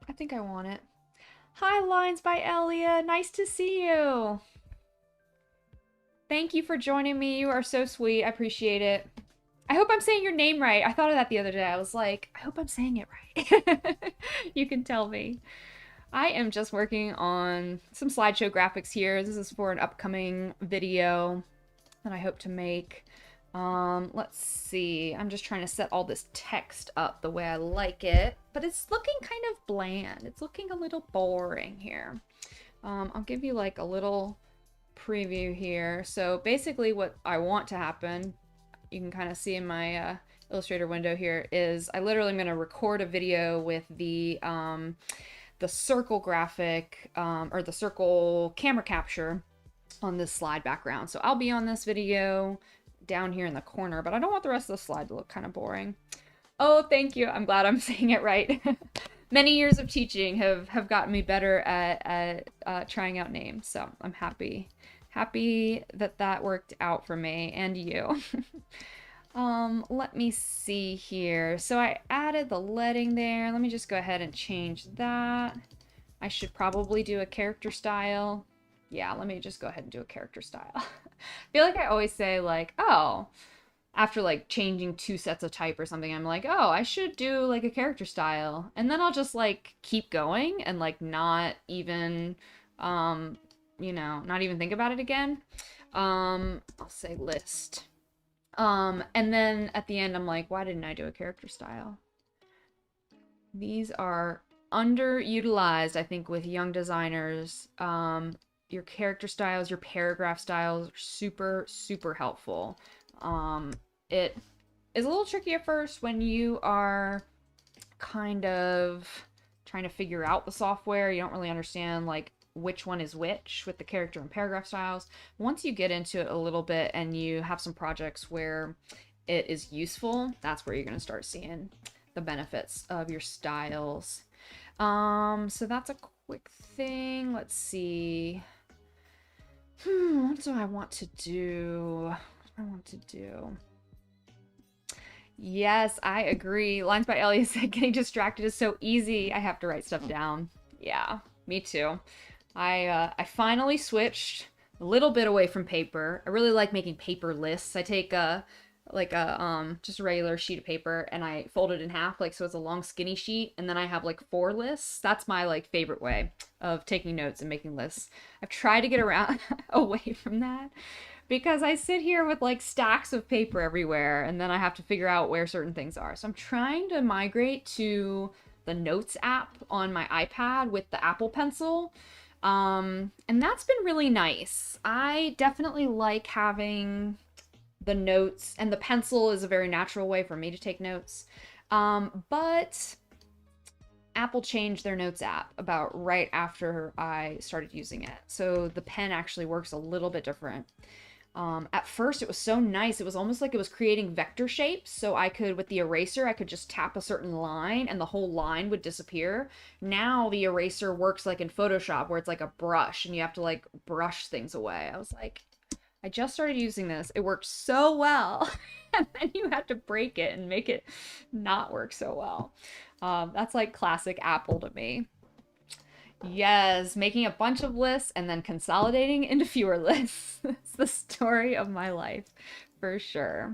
A: I think I want it. Hi, Lines by Elia. Nice to see you. Thank you for joining me. You are so sweet. I appreciate it. I hope I'm saying your name right. I thought of that the other day. I was like, I hope I'm saying it right. You can tell me. I am just working on some slideshow graphics here. This is for an upcoming video that I hope to make. Let's see. I'm just trying to set all this text up the way I like it, but it's looking kind of bland. It's looking a little boring here. I'll give you like a little preview here. So basically what I want to happen, you can kind of see in my Illustrator window here, is I literally am going to record a video with the circle graphic, or the circle camera capture on this slide background. So I'll be on this video down here in the corner, but I don't want the rest of the slide to look kind of boring. Oh, thank you. I'm glad I'm saying it right. Many years of teaching have gotten me better at trying out names, so I'm happy that worked out for me and you. Let me see here. So I added the leading there. Let me just go ahead and change that. I should probably do a character style. Yeah, let me just go ahead and do a character style. I feel like I always say like, oh, after like changing 2 sets of type or something, I'm like, oh, I should do like a character style. And then I'll just like keep going and like not even, you know, not even think about it again. I'll say list. And then at the end, I'm like, why didn't I do a character style? These are underutilized, I think, with young designers. Your character styles, your paragraph styles are super, super helpful. It is a little tricky at first when you are kind of trying to figure out the software. You don't really understand like which one is which with the character and paragraph styles. Once you get into it a little bit and you have some projects where it is useful, that's where you're going to start seeing the benefits of your styles. So that's a quick thing. Let's see. What do I want to do? Yes, I agree. Lines by Elliot said getting distracted is so easy. I have to write stuff down. Yeah, me too. I finally switched a little bit away from paper. I really like making paper lists. I take just a regular sheet of paper and I fold it in half, like so it's a long skinny sheet, and then I have like 4 lists. That's my like favorite way of taking notes and making lists. I've tried to get around away from that, because I sit here with like stacks of paper everywhere and then I have to figure out where certain things are. So I'm trying to migrate to the Notes app on my iPad with the Apple Pencil. And that's been really nice. I definitely like having the notes, and the pencil is a very natural way for me to take notes. But Apple changed their Notes app about right after I started using it. So the pen actually works a little bit different. At first, it was so nice. It was almost like it was creating vector shapes. So I could, with the eraser, I could just tap a certain line and the whole line would disappear. Now the eraser works like in Photoshop where it's like a brush and you have to like brush things away. I was like, I just started using this. It worked so well. And then you have to break it and make it not work so well. That's like classic Apple to me. Yes, making a bunch of lists and then consolidating into fewer lists. It's the story of my life, for sure.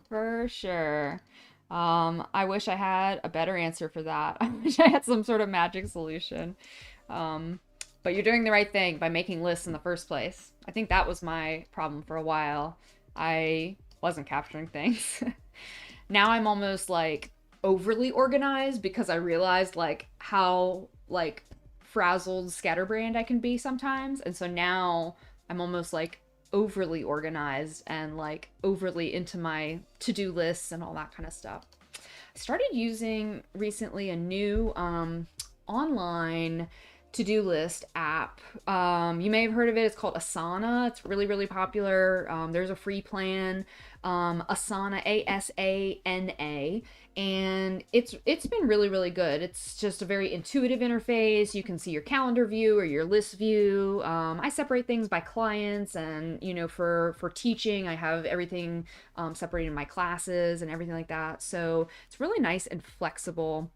A: For sure. I wish I had a better answer for that. I wish I had some sort of magic solution. Um, but you're doing the right thing by making lists in the first place. I think that was my problem for a while. I wasn't capturing things. Now I'm almost like overly organized because I realized like how like frazzled scatterbrained I can be sometimes. And so now I'm almost like overly organized and like overly into my to-do lists and all that kind of stuff. I started using recently a new online to-do list app. You may have heard of it. It's called Asana. It's really, really popular. There's a free plan, Asana, Asana, and it's been really, really good. It's just a very intuitive interface. You can see your calendar view or your list view. I separate things by clients, and you know, for teaching, I have everything separated in my classes and everything like that. So it's really nice and flexible.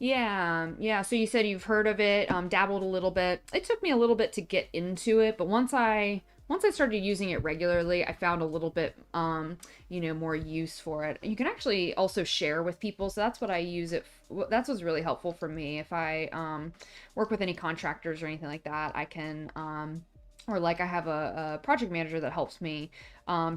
A: Yeah. So you said you've heard of it, dabbled a little bit. It took me a little bit to get into it, but once I started using it regularly, I found a little bit, more use for it. You can actually also share with people, so that's what I use it. That's what's really helpful for me. If I work with any contractors or anything like that, I can. Or like I have a project manager that helps me.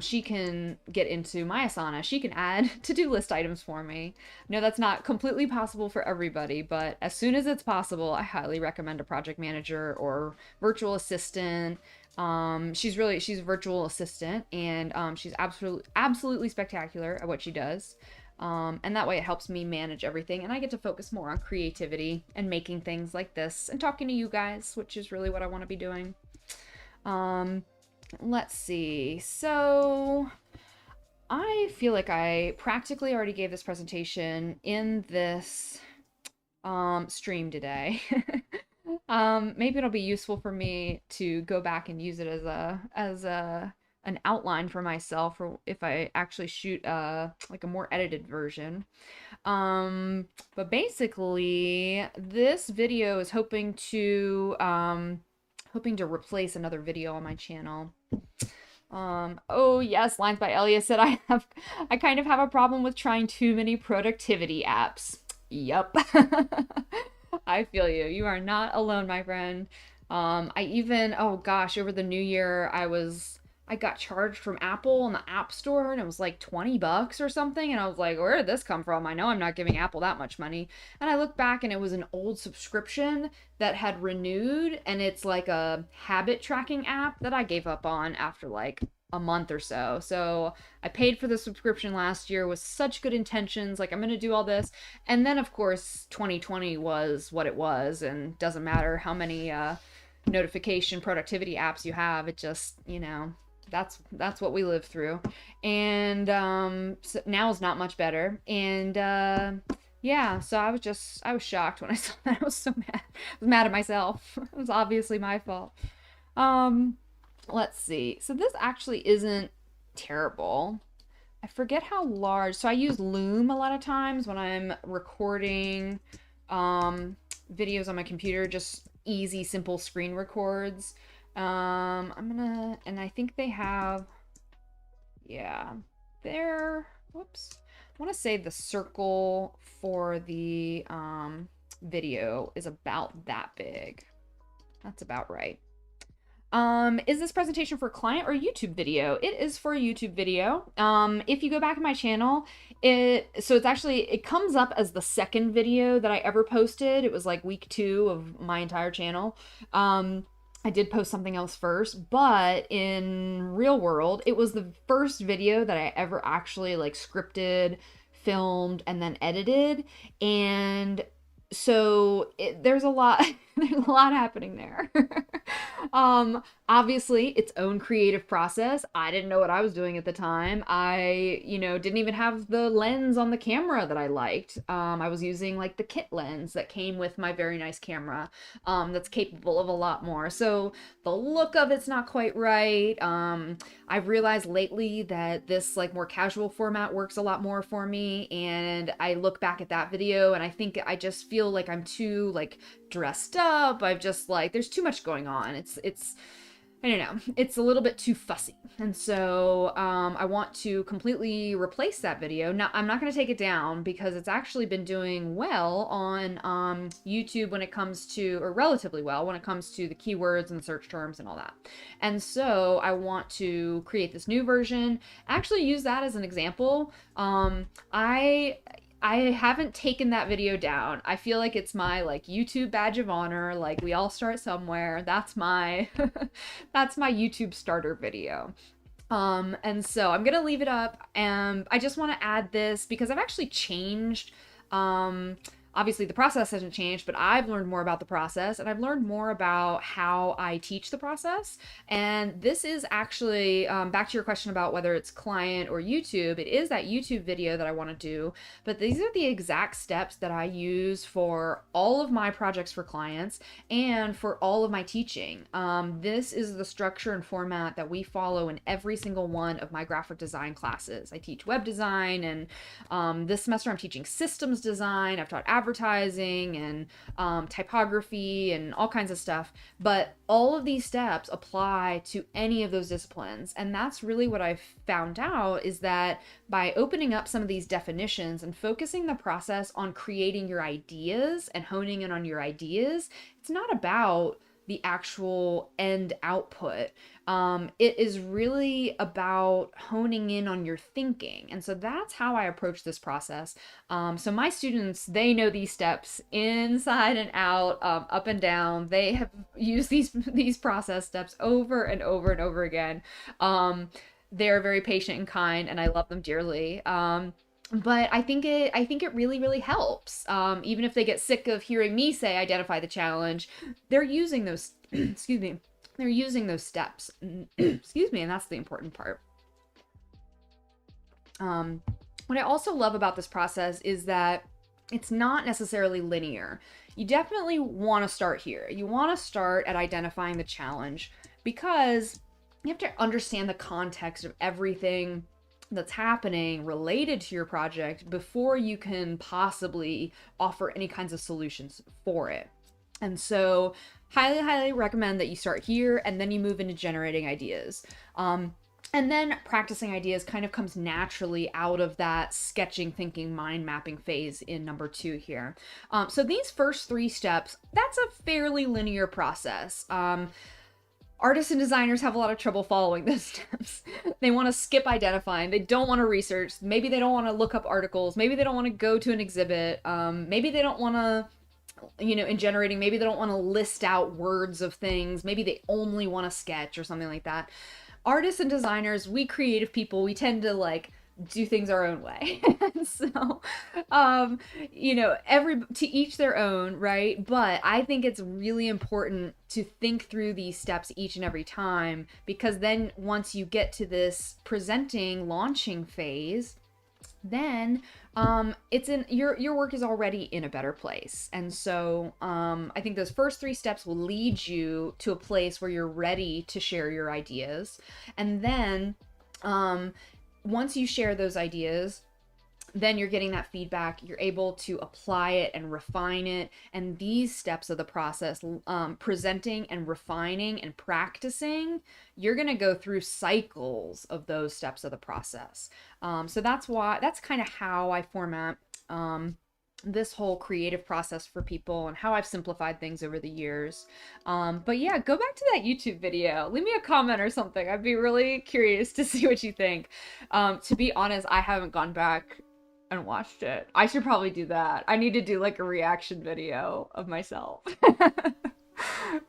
A: She can get into my Asana. She can add to-do list items for me. No, that's not completely possible for everybody, but as soon as it's possible, I highly recommend a project manager or virtual assistant. She's a virtual assistant, and she's absolutely spectacular at what she does. And that way it helps me manage everything, and I get to focus more on creativity and making things like this and talking to you guys, which is really what I want to be doing. Let's see. So I feel like I practically already gave this presentation in this stream today. Maybe it'll be useful for me to go back and use it as an outline for myself, or if I actually shoot like a more edited version. But basically this video is hoping to replace another video on my channel. Oh yes, Lines by Elliot said I kind of have a problem with trying too many productivity apps. Yup. I feel you. You are not alone, my friend. Oh gosh, over the new year, I got charged from Apple in the App Store, and it was like $20 or something. And I was like, where did this come from? I know I'm not giving Apple that much money. And I looked back, and it was an old subscription that had renewed, and it's like a habit tracking app that I gave up on after like a month or so. So I paid for the subscription last year with such good intentions, like I'm gonna do all this. And then of course 2020 was what it was, and doesn't matter how many notification productivity apps you have, it just, that's what we live through. And so now is not much better. And yeah, so I was shocked when I saw that. I was so mad. I was mad at myself. It was obviously my fault. Let's see. So this actually isn't terrible. I forget how large. So I use Loom a lot of times when I'm recording videos on my computer, just easy, simple screen records. And I think they have, whoops. I want to say the circle for the video is about that big. That's about right. Is this presentation for client or YouTube video? It is for a YouTube video. If you go back to my channel, it comes up as the second video that I ever posted. It was like week 2 of my entire channel. I did post something else first, but in real world, it was the first video that I ever actually like scripted, filmed, and then edited. And so there's a lot there's a lot happening there. Obviously its own creative process. I didn't know what I was doing at the time. I didn't even have the lens on the camera that I liked. I was using like the kit lens that came with my very nice camera, that's capable of a lot more. So the look of it's not quite right. I've realized lately that this like more casual format works a lot more for me, and I look back at that video and I think I just feel like I'm too like dressed up. I've just like, there's too much going on. It's I don't know, it's a little bit too fussy. And so I want to completely replace that video. Now, I'm not going to take it down because it's actually been doing well on YouTube when it comes to, or relatively well when it comes to the keywords and search terms and all that. And so I want to create this new version, actually use that as an example. I haven't taken that video down. I feel like it's my like YouTube badge of honor. Like, we all start somewhere. That's my that's my YouTube starter video. And so I'm gonna leave it up, and I just want to add this because I've actually changed. Obviously the process hasn't changed, but I've learned more about the process, and I've learned more about how I teach the process. And this is actually, back to your question about whether it's client or YouTube, it is that YouTube video that I want to do, but these are the exact steps that I use for all of my projects for clients and for all of my teaching. This is the structure and format that we follow in every single one of my graphic design classes. I teach web design, and this semester I'm teaching systems design. I've taught advertising and typography and all kinds of stuff, but all of these steps apply to any of those disciplines. And that's really what I've found out, is that by opening up some of these definitions and focusing the process on creating your ideas and honing in on your ideas, it's not about the actual end output. It is really about honing in on your thinking. And so that's how I approach this process. So my students, they know these steps inside and out, up and down. They have used these process steps over and over and over again. They're very patient and kind, and I love them dearly. But I think it really, really helps. Even if they get sick of hearing me say identify the challenge, they're using those excuse me, they're using those steps. Excuse me, and that's the important part. What I also love about this process is that it's not necessarily linear. You definitely want to start here. You want to start at identifying the challenge, because you have to understand the context of everything that's happening related to your project before you can possibly offer any kinds of solutions for it. And so highly, highly recommend that you start here and then you move into generating ideas. And then practicing ideas kind of comes naturally out of that sketching, thinking, mind mapping phase in number 2 here. So these first 3 steps, that's a fairly linear process. Artists and designers have a lot of trouble following those steps. They want to skip identifying. They don't want to research. Maybe they don't want to look up articles. Maybe they don't want to go to an exhibit. Maybe they don't want to, in generating, maybe they don't want to list out words of things. Maybe they only want to sketch or something like that. Artists and designers, we creative people, we tend to like do things our own way. So, to each their own, right? But I think it's really important to think through these steps each and every time, because then once you get to this presenting, launching phase, then it's in your work is already in a better place. And so I think those first 3 steps will lead you to a place where you're ready to share your ideas. And then once you share those ideas, then you're getting that feedback, you're able to apply it and refine it. And these steps of the process, presenting and refining and practicing, you're going to go through cycles of those steps of the process. So that's kind of how I format this whole creative process for people and how I've simplified things over the years. But yeah, go back to that YouTube video. Leave me a comment or something. I'd be really curious to see what you think. To be honest, I haven't gone back and watched it. I should probably do that. I need to do like a reaction video of myself.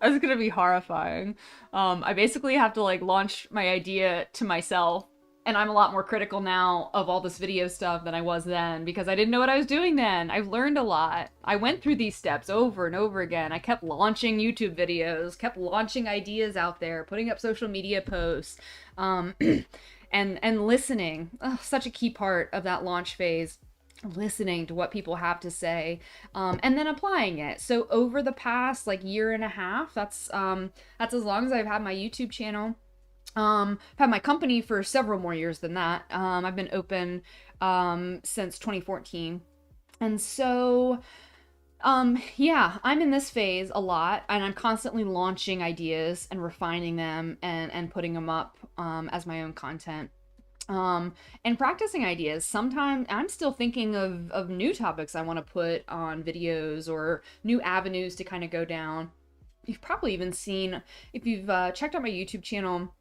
A: That's gonna be horrifying. I basically have to like launch my idea to myself, and I'm a lot more critical now of all this video stuff than I was then because I didn't know what I was doing then. I've learned a lot. I went through these steps over and over again. I kept launching YouTube videos, kept launching ideas out there, putting up social media posts, and listening. Oh, such a key part of that launch phase. Listening to what people have to say, and then applying it. So over the past like year and a half, that's as long as I've had my YouTube channel. I've had my company for several more years than that. I've been open since 2014. And so yeah, I'm in this phase a lot, and I'm constantly launching ideas and refining them and putting them up as my own content. And practicing ideas. Sometimes I'm still thinking of new topics I want to put on videos or new avenues to kind of go down. You've probably even seen, if you've checked out my YouTube channel,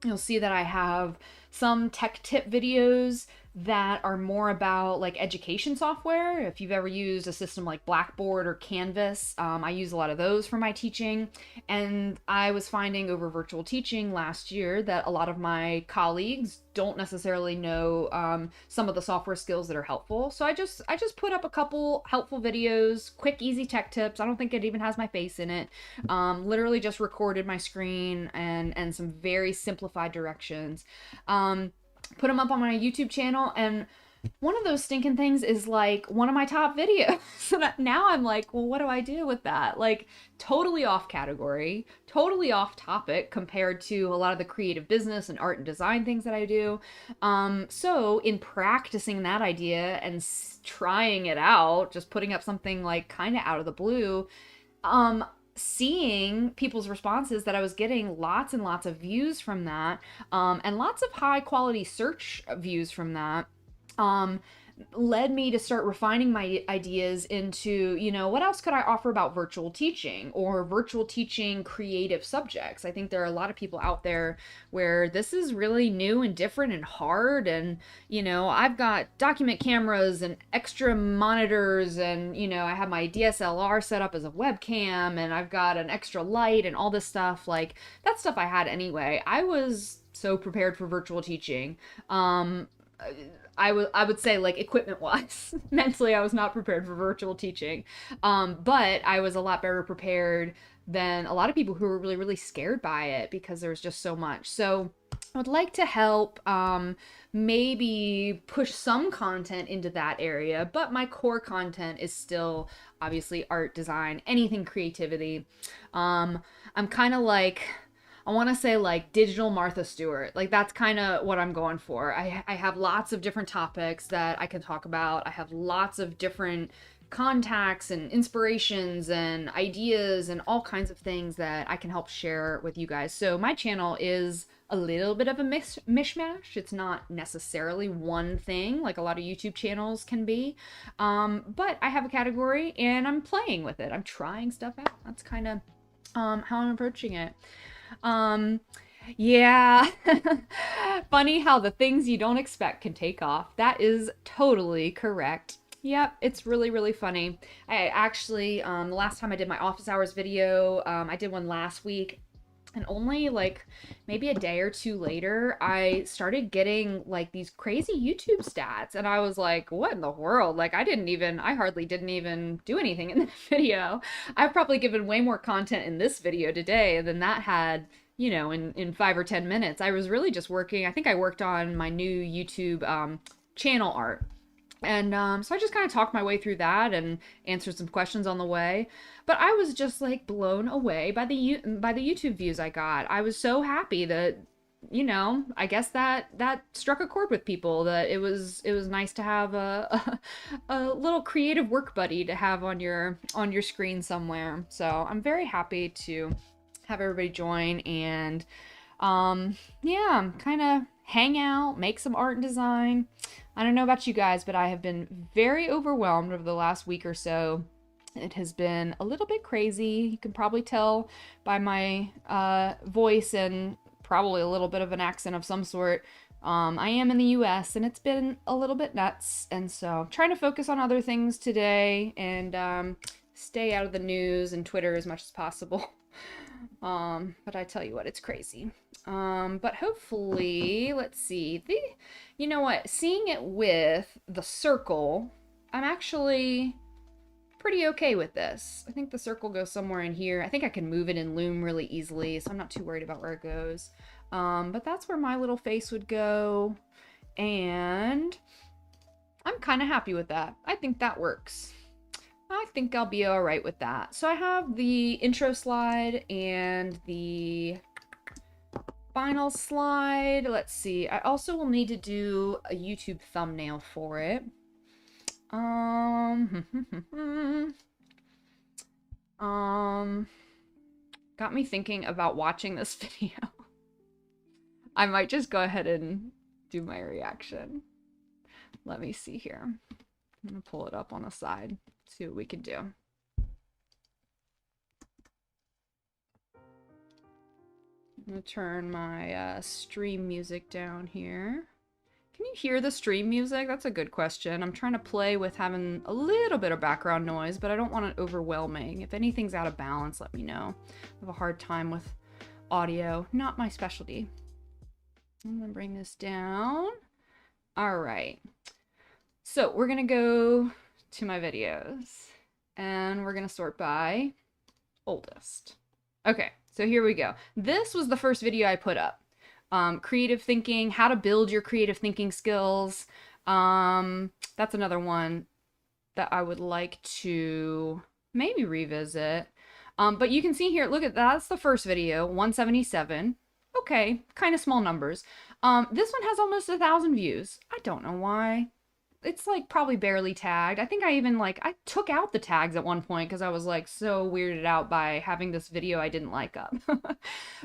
A: you'll see that I have some tech tip videos that are more about like education software. If you've ever used a system like Blackboard or Canvas, I use a lot of those for my teaching. And I was finding over virtual teaching last year that a lot of my colleagues don't necessarily know some of the software skills that are helpful. So I just put up a couple helpful videos, quick, easy tech tips. I don't think it even has my face in it. Literally just recorded my screen and some very simplified directions. Put them up on my YouTube channel, and one of those stinking things is like one of my top videos. So now I'm like, well, what do I do with that? Like, totally off category, totally off topic compared to a lot of the creative business and art and design things that I do. So in practicing that idea and trying it out, just putting up something like kind of out of the blue, seeing people's responses that I was getting lots and lots of views from that, and lots of high quality search views from that, led me to start refining my ideas into, you know, what else could I offer about virtual teaching or virtual teaching creative subjects? I think there are a lot of people out there where this is really new and different and hard. And, you know, I've got document cameras and extra monitors, and, you know, I have my DSLR set up as a webcam, and I've got an extra light and all this stuff. Like, that stuff I had anyway. I was so prepared for virtual teaching. I would say, like, equipment wise, mentally I was not prepared for virtual teaching, but I was a lot better prepared than a lot of people who were really, really scared by it because there was just so much. So I would like to help maybe push some content into that area, but my core content is still obviously art, design, anything creativity. I'm kind of like, I want to say like digital Martha Stewart. Like, that's kind of what I'm going for. I have lots of different topics that I can talk about. I have lots of different contacts and inspirations and ideas and all kinds of things that I can help share with you guys. So my channel is a little bit of a mishmash. It's not necessarily one thing like a lot of YouTube channels can be. But I have a category and I'm playing with it. I'm trying stuff out. That's kind of how I'm approaching it. Yeah. Funny how the things you don't expect can take off. That is totally correct. Yep, it's really, really funny. I actually, the last time I did my office hours video, I did one last week, and only like maybe a day or two later, I started getting like these crazy YouTube stats, and I was like, what in the world? Like, I hardly didn't even do anything in the video. I've probably given way more content in this video today than that had, you know, in 5 or 10 minutes. I was really just working, I think I worked on my new YouTube channel art. And so I just kind of talked my way through that and answered some questions on the way. But I was just like blown away by the YouTube views I got. I was so happy that, you know, I guess that struck a chord with people, that it was nice to have a little creative work buddy to have on your screen somewhere. So I'm very happy to have everybody join, and yeah, I'm kind of hang out, make some art and design. I don't know about you guys, but I have been very overwhelmed over the last week or so. It has been a little bit crazy. You can probably tell by my voice and probably a little bit of an accent of some sort. I am in the US and it's been a little bit nuts. And so I'm trying to focus on other things today and stay out of the news and Twitter as much as possible. But I tell you what, it's crazy. But hopefully, let's see. You know what? Seeing it with the circle, I'm actually pretty okay with this. I think the circle goes somewhere in here. I think I can move it in Loom really easily, so I'm not too worried about where it goes. But that's where my little face would go. And I'm kind of happy with that. I think that works. I think I'll be all right with that. So I have the intro slide and the final slide. Let's see. I also will need to do a YouTube thumbnail for it. Got me thinking about watching this video. I might just go ahead and do my reaction. Let me see here. I'm gonna pull it up on the side, see what we can do. I'm gonna turn my stream music down here. Can you hear the stream music? That's a good question. I'm trying to play with having a little bit of background noise, but I don't want it overwhelming. If anything's out of balance, let me know. I have a hard time with audio. Not my specialty. I'm gonna bring this down. All right. So we're gonna go to my videos and we're gonna sort by oldest. Okay, so here we go. This was the first video I put up. Creative thinking, how to build your creative thinking skills. That's another one that I would like to maybe revisit. But you can see here, look at that's the first video, 177. Okay, kind of small numbers. This one has almost 1,000 views. I don't know why. It's like probably barely tagged. I think I even I took out the tags at one point because I was like so weirded out by having this video I didn't like up.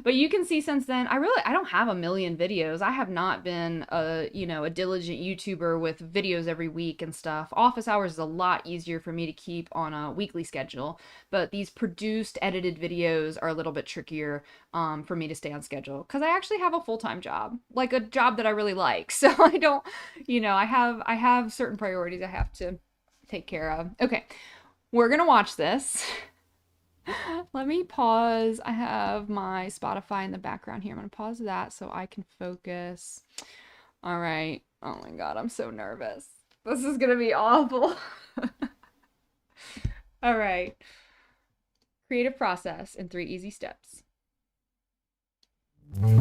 A: But you can see since then, I don't have a million videos. I have not been a diligent YouTuber with videos every week and stuff. Office hours is a lot easier for me to keep on a weekly schedule, but these produced, edited videos are a little bit trickier for me to stay on schedule because I actually have a full-time job, like a job that I really like. So I don't, I have certain priorities I have to take care of. Okay, we're gonna watch this. Let me pause. I have my Spotify in the background here. I'm gonna pause that so I can focus. All right. Oh my God, I'm so nervous. This is gonna be awful. All right. Creative process in 3 easy steps.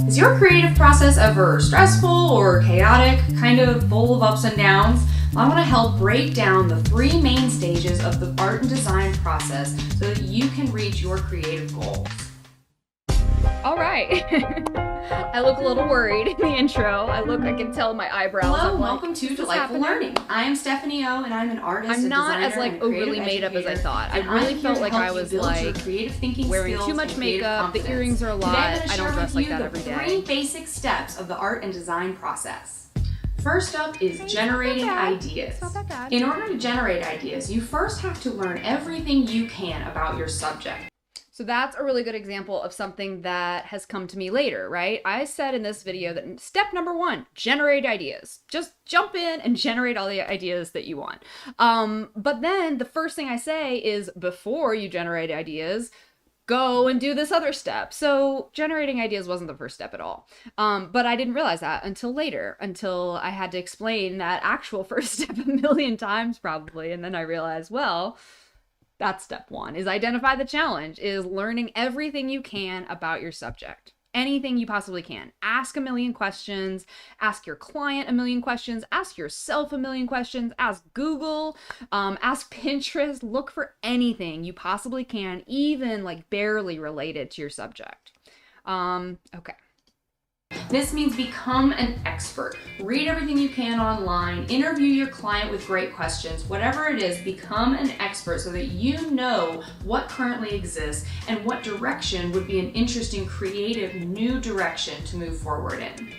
A: Is your creative process ever stressful or chaotic, kind of full of ups and downs? I want to help break down the 3 main stages of the art and design process so that you can reach your creative goals. All right. I look a little worried in the intro. I can tell my eyebrows.
B: Hello, welcome to Delightful Learning. I am Stephanie O, and I'm an artist.
A: I'm not as overly made up as I thought. I really felt like I was wearing too much makeup. The earrings are a lot. I don't dress like that every day.
B: 3 basic steps of the art and design process. First up is generating ideas.
A: It's not that bad.
B: In order to generate ideas, you first have to learn everything you can about your subject.
A: So that's a really good example of something that has come to me later, right? I said in this video that step number 1, generate ideas. Just jump in and generate all the ideas that you want. But then the first thing I say is before you generate ideas, go and do this other step. So generating ideas wasn't the first step at all. But I didn't realize that until later, until I had to explain that actual first step a million times probably. And then I realized, well, that's step 1, is identify the challenge, is learning everything you can about your subject. Anything you possibly can. Ask a million questions, ask your client a million questions, ask yourself a million questions, ask Google, ask Pinterest, look for anything you possibly can, even barely related to your subject. Okay.
B: This means become an expert. Read everything you can online, interview your client with great questions, whatever it is, become an expert so that you know what currently exists and what direction would be an interesting, creative, new direction to move forward in.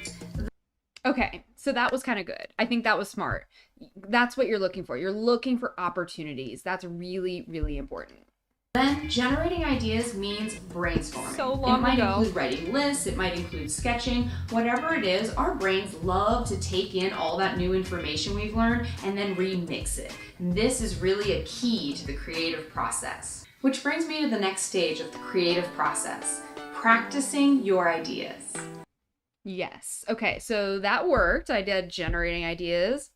A: Okay, so that was kind of good. I think that was smart. That's what you're looking for. You're looking for opportunities. That's really, really important.
B: Then generating ideas means brainstorming.
A: So
B: It
A: long
B: might
A: ago.
B: include writing lists, it might include sketching, whatever it is, our brains love to take in all that new information we've learned and then remix it. And this is really a key to the creative process. Which brings me to the next stage of the creative process, practicing your ideas.
A: Yes. Okay, so that worked. I did generating ideas.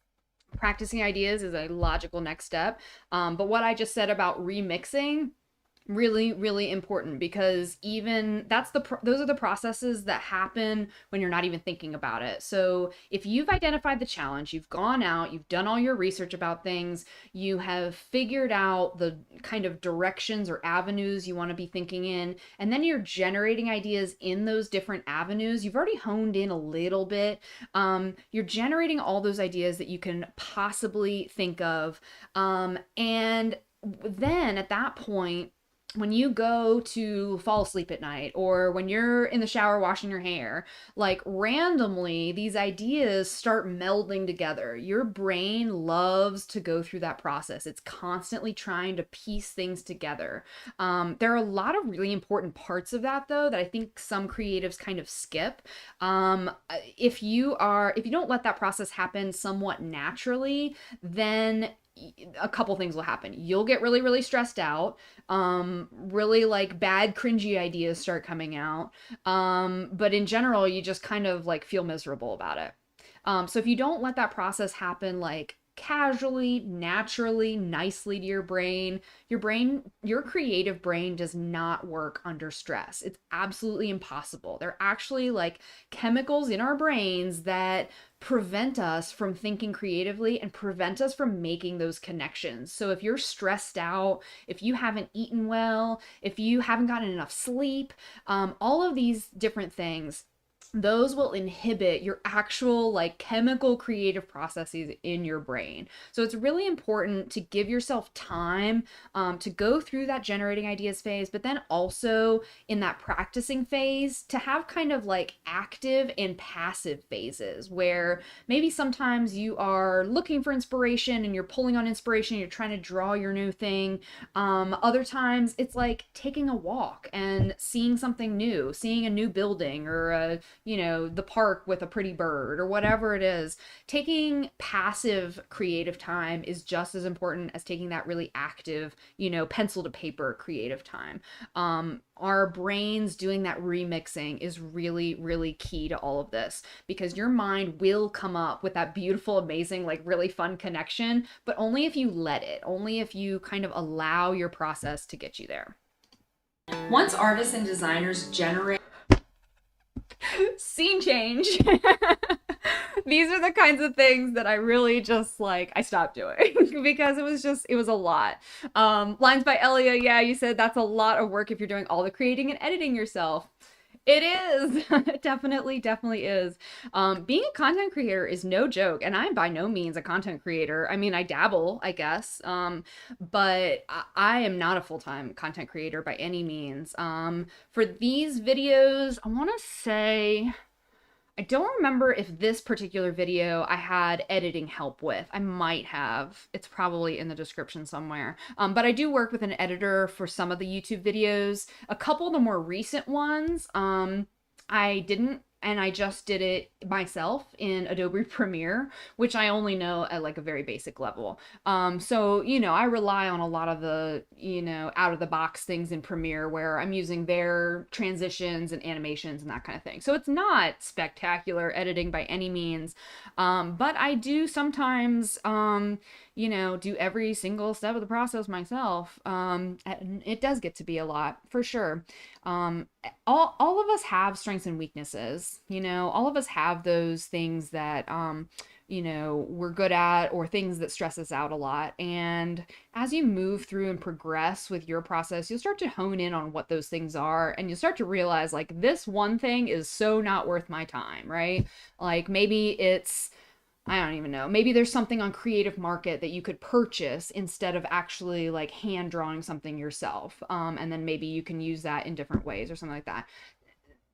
A: Practicing ideas is a logical next step. But what I just said about remixing, really, really important, because even those are the processes that happen when you're not even thinking about it. So if you've identified the challenge, you've gone out, you've done all your research about things, you have figured out the kind of directions or avenues you want to be thinking in, and then you're generating ideas in those different avenues, you've already honed in a little bit. You're generating all those ideas that you can possibly think of, and then at that point, when you go to fall asleep at night or when you're in the shower washing your hair, like randomly, these ideas start melding together. Your brain loves to go through that process. It's constantly trying to piece things together. There are a lot of really important parts of that, though, that I think some creatives kind of skip. If you don't let that process happen somewhat naturally, then a couple things will happen. You'll get really, really stressed out. Really like bad, cringy ideas start coming out. But in general, you just kind of like feel miserable about it. So if you don't let that process happen like casually, naturally, nicely to your creative brain does not work under stress. It's absolutely impossible. They're actually like chemicals in our brains that prevent us from thinking creatively and prevent us from making those connections. So if you're stressed out, if you haven't eaten well, if you haven't gotten enough sleep, all of these different things, those will inhibit your actual like chemical creative processes in your brain. So it's really important to give yourself time to go through that generating ideas phase, but then also in that practicing phase to have kind of like active and passive phases where maybe sometimes you are looking for inspiration and you're pulling on inspiration, you're trying to draw your new thing. Other times it's like taking a walk and seeing something new, seeing a new building or the park with a pretty bird or whatever it is. Taking passive creative time is just as important as taking that really active, pencil to paper creative time. Our brains doing that remixing is really, really key to all of this because your mind will come up with that beautiful, amazing, like really fun connection, but only if you let it, only if you kind of allow your process to get you there.
B: Once artists and designers generate
A: scene change. These are the kinds of things that I really just like I stopped doing because it was a lot. Lines by Elia, yeah, you said that's a lot of work if you're doing all the creating and editing yourself. It is. It definitely, definitely is. Being a content creator is no joke, and I'm by no means a content creator. I mean, I dabble, I guess, but I am not a full-time content creator by any means. For these videos, I want to say I don't remember if this particular video I had editing help with. I might have. It's probably in the description somewhere. But I do work with an editor for some of the YouTube videos. A couple of the more recent ones, I didn't, and I just did it myself in Adobe Premiere, which I only know at like a very basic level. So, I rely on a lot of the, out of the box things in Premiere where I'm using their transitions and animations and that kind of thing. So it's not spectacular editing by any means. But I do sometimes, do every single step of the process myself. It does get to be a lot for sure. All of us have strengths and weaknesses, all of us have those things that, we're good at or things that stress us out a lot. And as you move through and progress with your process, you'll start to hone in on what those things are. And you'll start to realize like this one thing is so not worth my time, right? Like maybe it's, I don't even know. Maybe there's something on Creative Market that you could purchase instead of actually like hand drawing something yourself. And then maybe you can use that in different ways or something like that.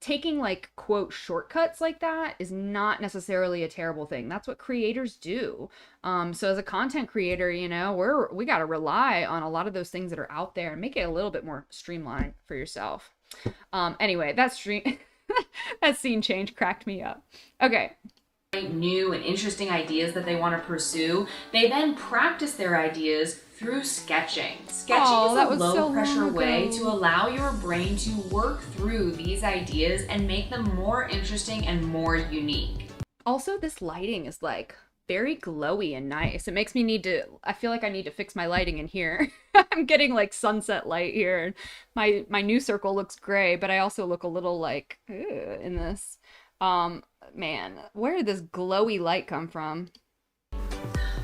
A: taking like quote shortcuts like that is not necessarily a terrible thing. That's what creators do. So as a content creator, you know, we got to rely on a lot of those things that are out there and make it a little bit more streamlined for yourself. Anyway, that scene change cracked me up. Okay.
B: New and interesting ideas that they want to pursue, they then practice their ideas through sketching. Sketching is a low pressure way to allow your brain to work through these ideas and make them more interesting and more unique.
A: Also, this lighting is like very glowy and nice. It makes me I feel like I need to fix my lighting in here. I'm getting like sunset light here. My new circle looks gray, but I also look a little like in this. Man, where did this glowy light come from?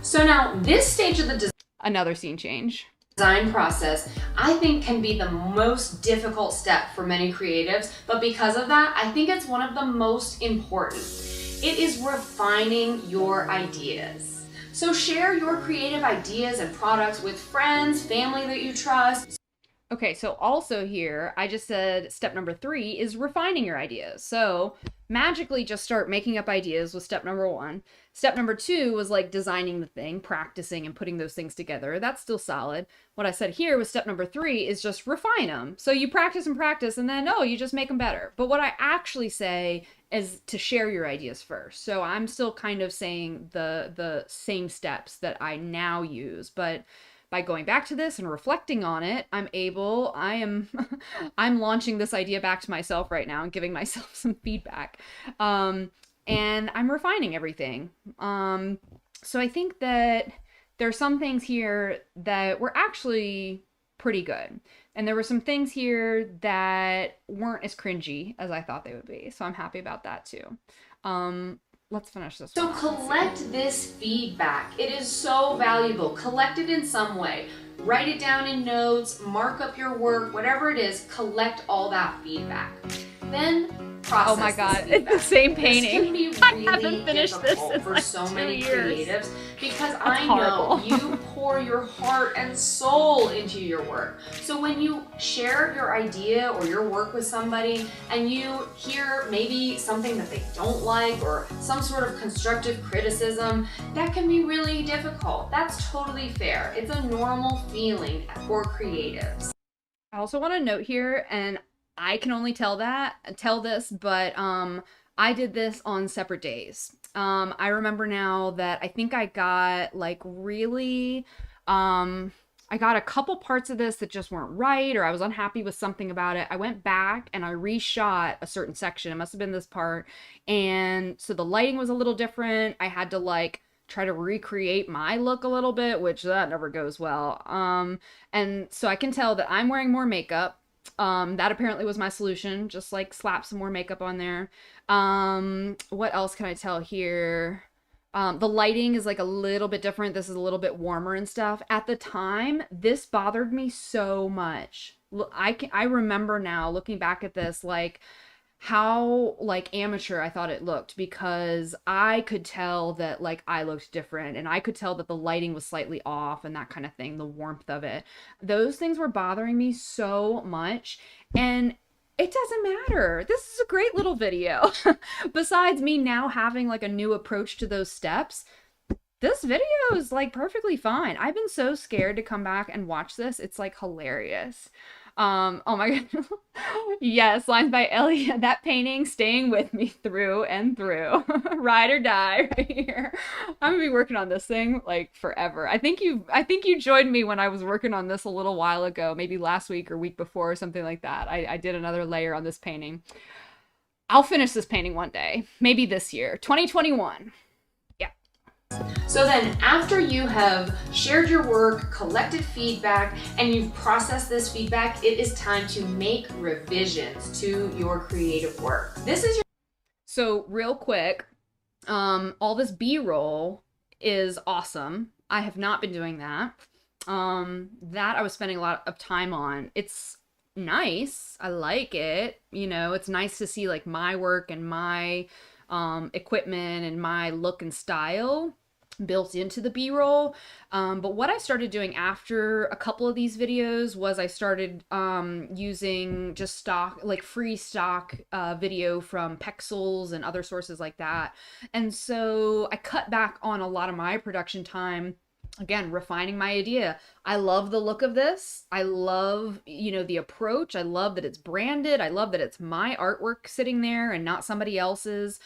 B: So now this stage of the
A: another scene change.
B: Design process, I think, can be the most difficult step for many creatives, but because of that, I think it's one of the most important. It is refining your ideas. So share your creative ideas and products with friends, family that you trust.
A: Okay, so also here, I just said step number 3 is refining your ideas. So magically just start making up ideas was step number 1. Step number 2 was like designing the thing, practicing and putting those things together. That's still solid. What I said here was step number 3 is just refine them. So you practice and then, you just make them better. But what I actually say is to share your ideas first. So I'm still kind of saying the same steps that I now use, but by going back to this and reflecting on it, I'm launching this idea back to myself right now and giving myself some feedback. And I'm refining everything. So I think that there are some things here that were actually pretty good. And there were some things here that weren't as cringy as I thought they would be. So I'm happy about that too. Let's finish this one.
B: So collect this feedback. It is so valuable. Collect it in some way. Write it down in notes, mark up your work, whatever it is, collect all that feedback. Then process.
A: Oh my god, it's the same painting.
B: This can be really
A: I haven't finished this in
B: for
A: like
B: so
A: 2
B: many
A: years.
B: creatives because
A: That's
B: I know
A: horrible.
B: you pour your heart and soul into your work. So when you share your idea or your work with somebody and you hear maybe something that they don't like or some sort of constructive criticism, that can be really difficult. That's totally fair. It's a normal feeling for creatives.
A: I also want to note here, and I can only tell this, but I did this on separate days. I remember now that I think I got like really, I got a couple parts of this that just weren't right, or I was unhappy with something about it. I went back and I reshot a certain section. It must have been this part. And so the lighting was a little different. I had to like try to recreate my look a little bit, which that never goes well. And so I can tell that I'm wearing more makeup. That apparently was my solution. Just like slap some more makeup on there. What else can I tell here? The lighting is like a little bit different. This is a little bit warmer and stuff. At the time, this bothered me so much. I remember now looking back at this, like how like amateur I thought it looked, because I could tell that like I looked different and I could tell that the lighting was slightly off and that kind of thing, the warmth of it. Those things were bothering me so much, and it doesn't matter. This is a great little video. Besides me now having like a new approach to those steps, this video is like perfectly fine. I've been so scared to come back and watch this. It's like hilarious. Oh my god. Yes, lines by Elliot. That painting staying with me through and through. Ride or die right here. I'm gonna be working on this thing like forever. I think you joined me when I was working on this a little while ago, maybe last week or week before or something like that. I did another layer on this painting. I'll finish this painting one day. Maybe this year. 2021.
B: So then after you have shared your work, collected feedback, and you've processed this feedback, it is time to make revisions to your creative work. So
A: real quick, all this B-roll is awesome. I have not been doing that. That I was spending a lot of time on. It's nice. I like it. You know, it's nice to see like my work and my equipment and my look and style. built into the B-roll. But what I started doing after a couple of these videos was I started using just stock, like free stock video from Pexels and other sources like that. And so I cut back on a lot of my production time, again, refining my idea. I love the look of this. I love, the approach. I love that it's branded. I love that it's my artwork sitting there and not somebody else's.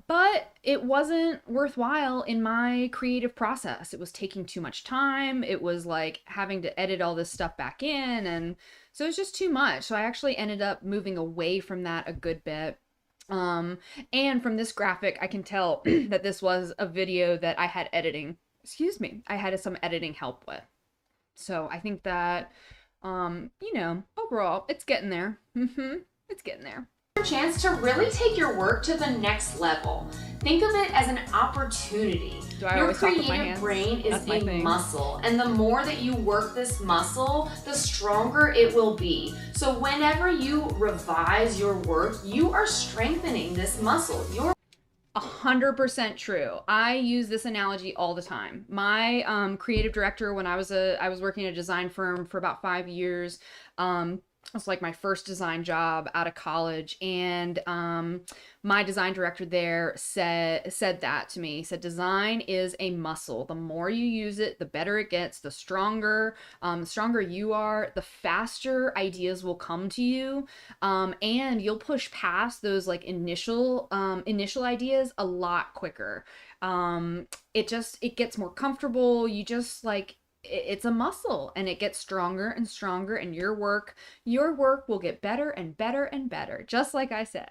A: But it wasn't worthwhile in my creative process. It was taking too much time. It was like having to edit all this stuff back in. And so it was just too much. So I actually ended up moving away from that a good bit. And from this graphic, I can tell that this was a video that I had I had some editing help with. So I think that, overall, it's getting there. It's getting there.
B: Chance to really take your work to the next level. Think of it as an opportunity. Your creative brain is a muscle, and the more that you work this muscle, the stronger it will be. So whenever you revise your work, you are strengthening this muscle.
A: 100% true. I use this analogy all the time. My creative director, when I was working at a design firm for about 5 years, it was like my first design job out of college, and my design director there said that to me. He said, design is a muscle. The more you use it, the better it gets, the stronger you are, the faster ideas will come to you, and you'll push past those like initial ideas a lot quicker. It gets more comfortable. You just like, it's a muscle, and it gets stronger and stronger, and your work will get better and better and better, just like I said.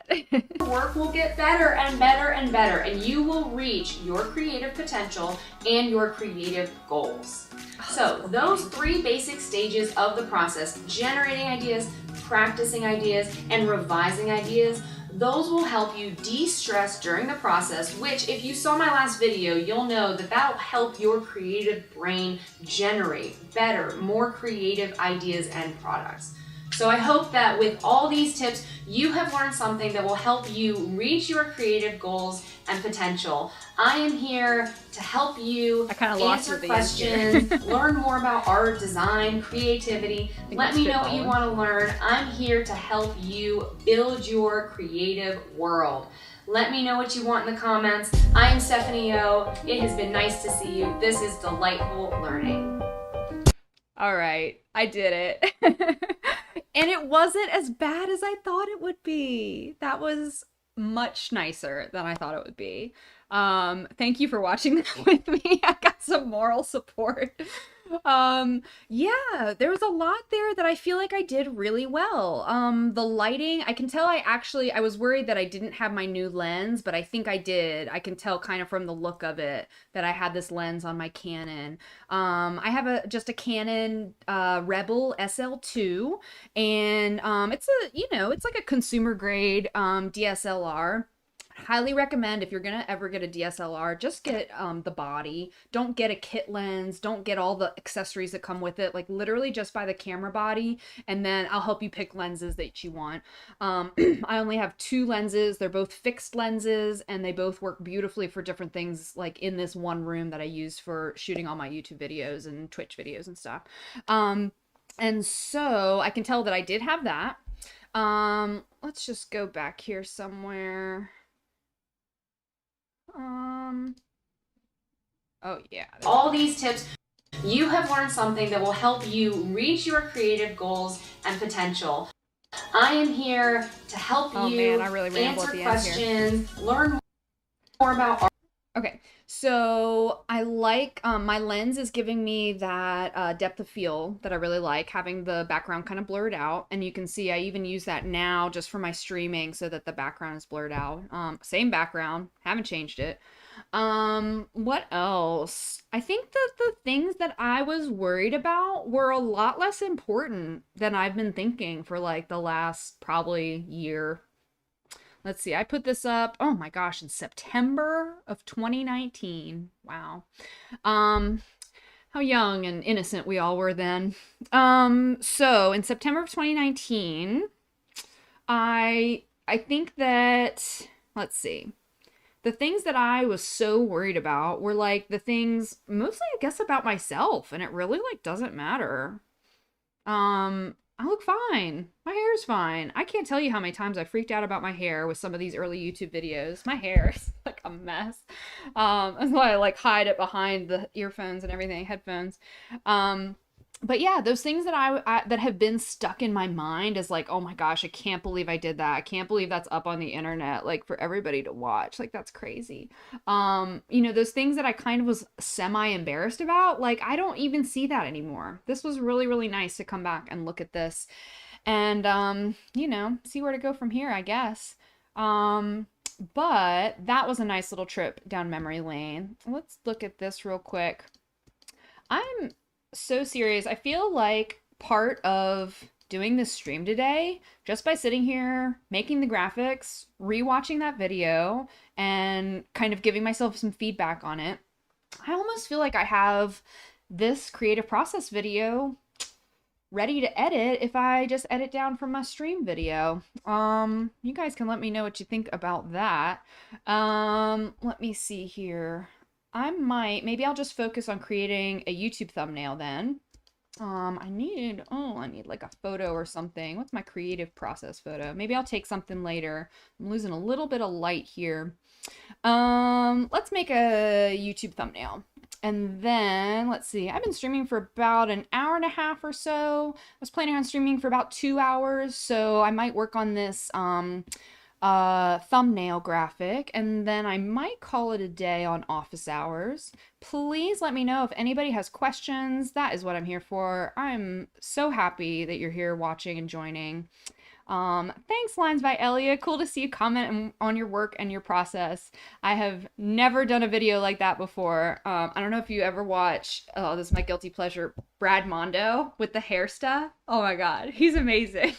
B: Work will get better and better and better, and you will reach your creative potential and your creative goals. So those 3 basic stages of the process: generating ideas, practicing ideas, and revising ideas, those will help you de-stress during the process, which, if you saw my last video, you'll know that that'll help your creative brain generate better, more creative ideas and products. So I hope that with all these tips, you have learned something that will help you reach your creative goals and potential. I am here to help you answer questions, learn more about art, design, creativity. Let me know what you want to learn. I'm here to help you build your creative world. Let me know what you want in the comments. I am Stephanie O. It has been nice to see you. This is Delightful Learning.
A: All right, I did it. And it wasn't as bad as I thought it would be. That was much nicer than I thought it would be. Thank you for watching that with me. I got some moral support. Yeah, there was a lot there that I feel like I did really well. The lighting, I can tell I was worried that I didn't have my new lens, but I think I did. I can tell kind of from the look of it that I had this lens on my Canon. I have just a Canon Rebel SL2, and it's like a consumer grade DSLR. Highly recommend, if you're gonna ever get a DSLR, just get the body. Don't get a kit lens. Don't get all the accessories that come with it. Like, literally just buy the camera body, and then I'll help you pick lenses that you want. I only have 2 lenses. They're both fixed lenses, and they both work beautifully for different things, like in this one room that I use for shooting all my YouTube videos and Twitch videos and stuff. And so I can tell that I did have that. Let's just go back here somewhere. Oh yeah.
B: All these tips, you have learned something that will help you reach your creative goals and potential. I am here to help you answer questions, learn more about art.
A: Okay, so I like, my lens is giving me that depth of field that I really like, having the background kind of blurred out. And you can see I even use that now just for my streaming so that the background is blurred out. Same background, haven't changed it. What else? I think that the things that I was worried about were a lot less important than I've been thinking for like the last probably year. Let's see, I put this up, oh my gosh, in September of 2019. Wow. How young and innocent we all were then. So in September of 2019, I think that, let's see, the things that I was so worried about were like the things mostly I guess about myself, and it really like doesn't matter. I look fine. My hair's fine. I can't tell you how many times I freaked out about my hair with some of these early YouTube videos. My hair is like a mess. That's why I like hide it behind the earphones and everything, headphones. Um, but yeah, those things that I that have been stuck in my mind is like, oh my gosh, I can't believe I did that. I can't believe that's up on the internet, like for everybody to watch. Like that's crazy. Those things that I kind of was semi embarrassed about, like I don't even see that anymore. This was really, really nice to come back and look at this and see where to go from here, I guess. But that was a nice little trip down memory lane. Let's look at this real quick. I'm so serious. I feel like part of doing this stream today, just by sitting here, making the graphics, rewatching that video, and kind of giving myself some feedback on it, I almost feel like I have this creative process video ready to edit if I just edit down from my stream video. You guys can let me know what you think about that. Let me see here. Maybe I'll just focus on creating a YouTube thumbnail then. I need like a photo or something. What's my creative process photo? Maybe I'll take something later. I'm losing a little bit of light here. Let's make a YouTube thumbnail. And then let's see, I've been streaming for about an hour and a half or so. I was planning on streaming for about 2 hours, so I might work on this thumbnail graphic, and then I might call it a day on office hours. Please let me know if anybody has questions. That is what I'm here for. I'm so happy that you're here watching and joining. Thanks, Lines by Elia. Cool to see you comment on your work and your process. I have never done a video like that before. I don't know if you ever watch, oh, this is my guilty pleasure, Brad Mondo with the hair stuff. Oh my God, he's amazing.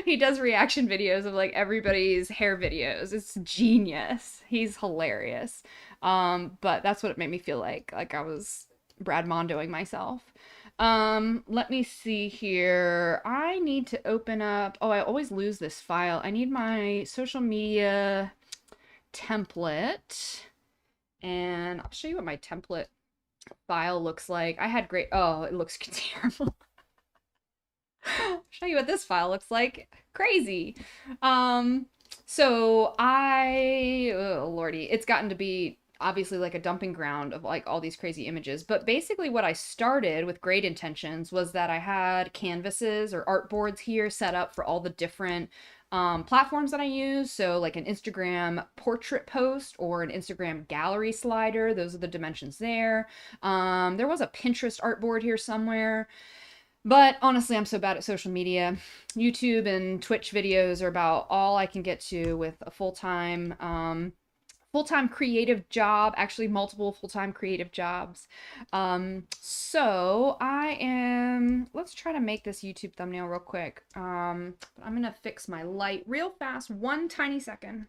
A: He does reaction videos of like everybody's hair videos. It's genius. He's hilarious. But that's what it made me feel like I was Brad Mondoing myself. Let me see here. I need to open up, oh, I always lose this file. I need my social media template, and I'll show you what my template file looks like. Oh, it looks terrible. I'll show you what this file looks like. Crazy. Oh lordy, it's gotten to be obviously like a dumping ground of like all these crazy images. But basically what I started with great intentions was that I had canvases or artboards here set up for all the different platforms that I use. So like an Instagram portrait post or an Instagram gallery slider. Those are the dimensions there. There was a Pinterest artboard here somewhere. But honestly, I'm so bad at social media. YouTube and Twitch videos are about all I can get to with a full-time creative job, actually multiple full-time creative jobs. Let's try to make this YouTube thumbnail real quick. I'm gonna fix my light real fast, one tiny second.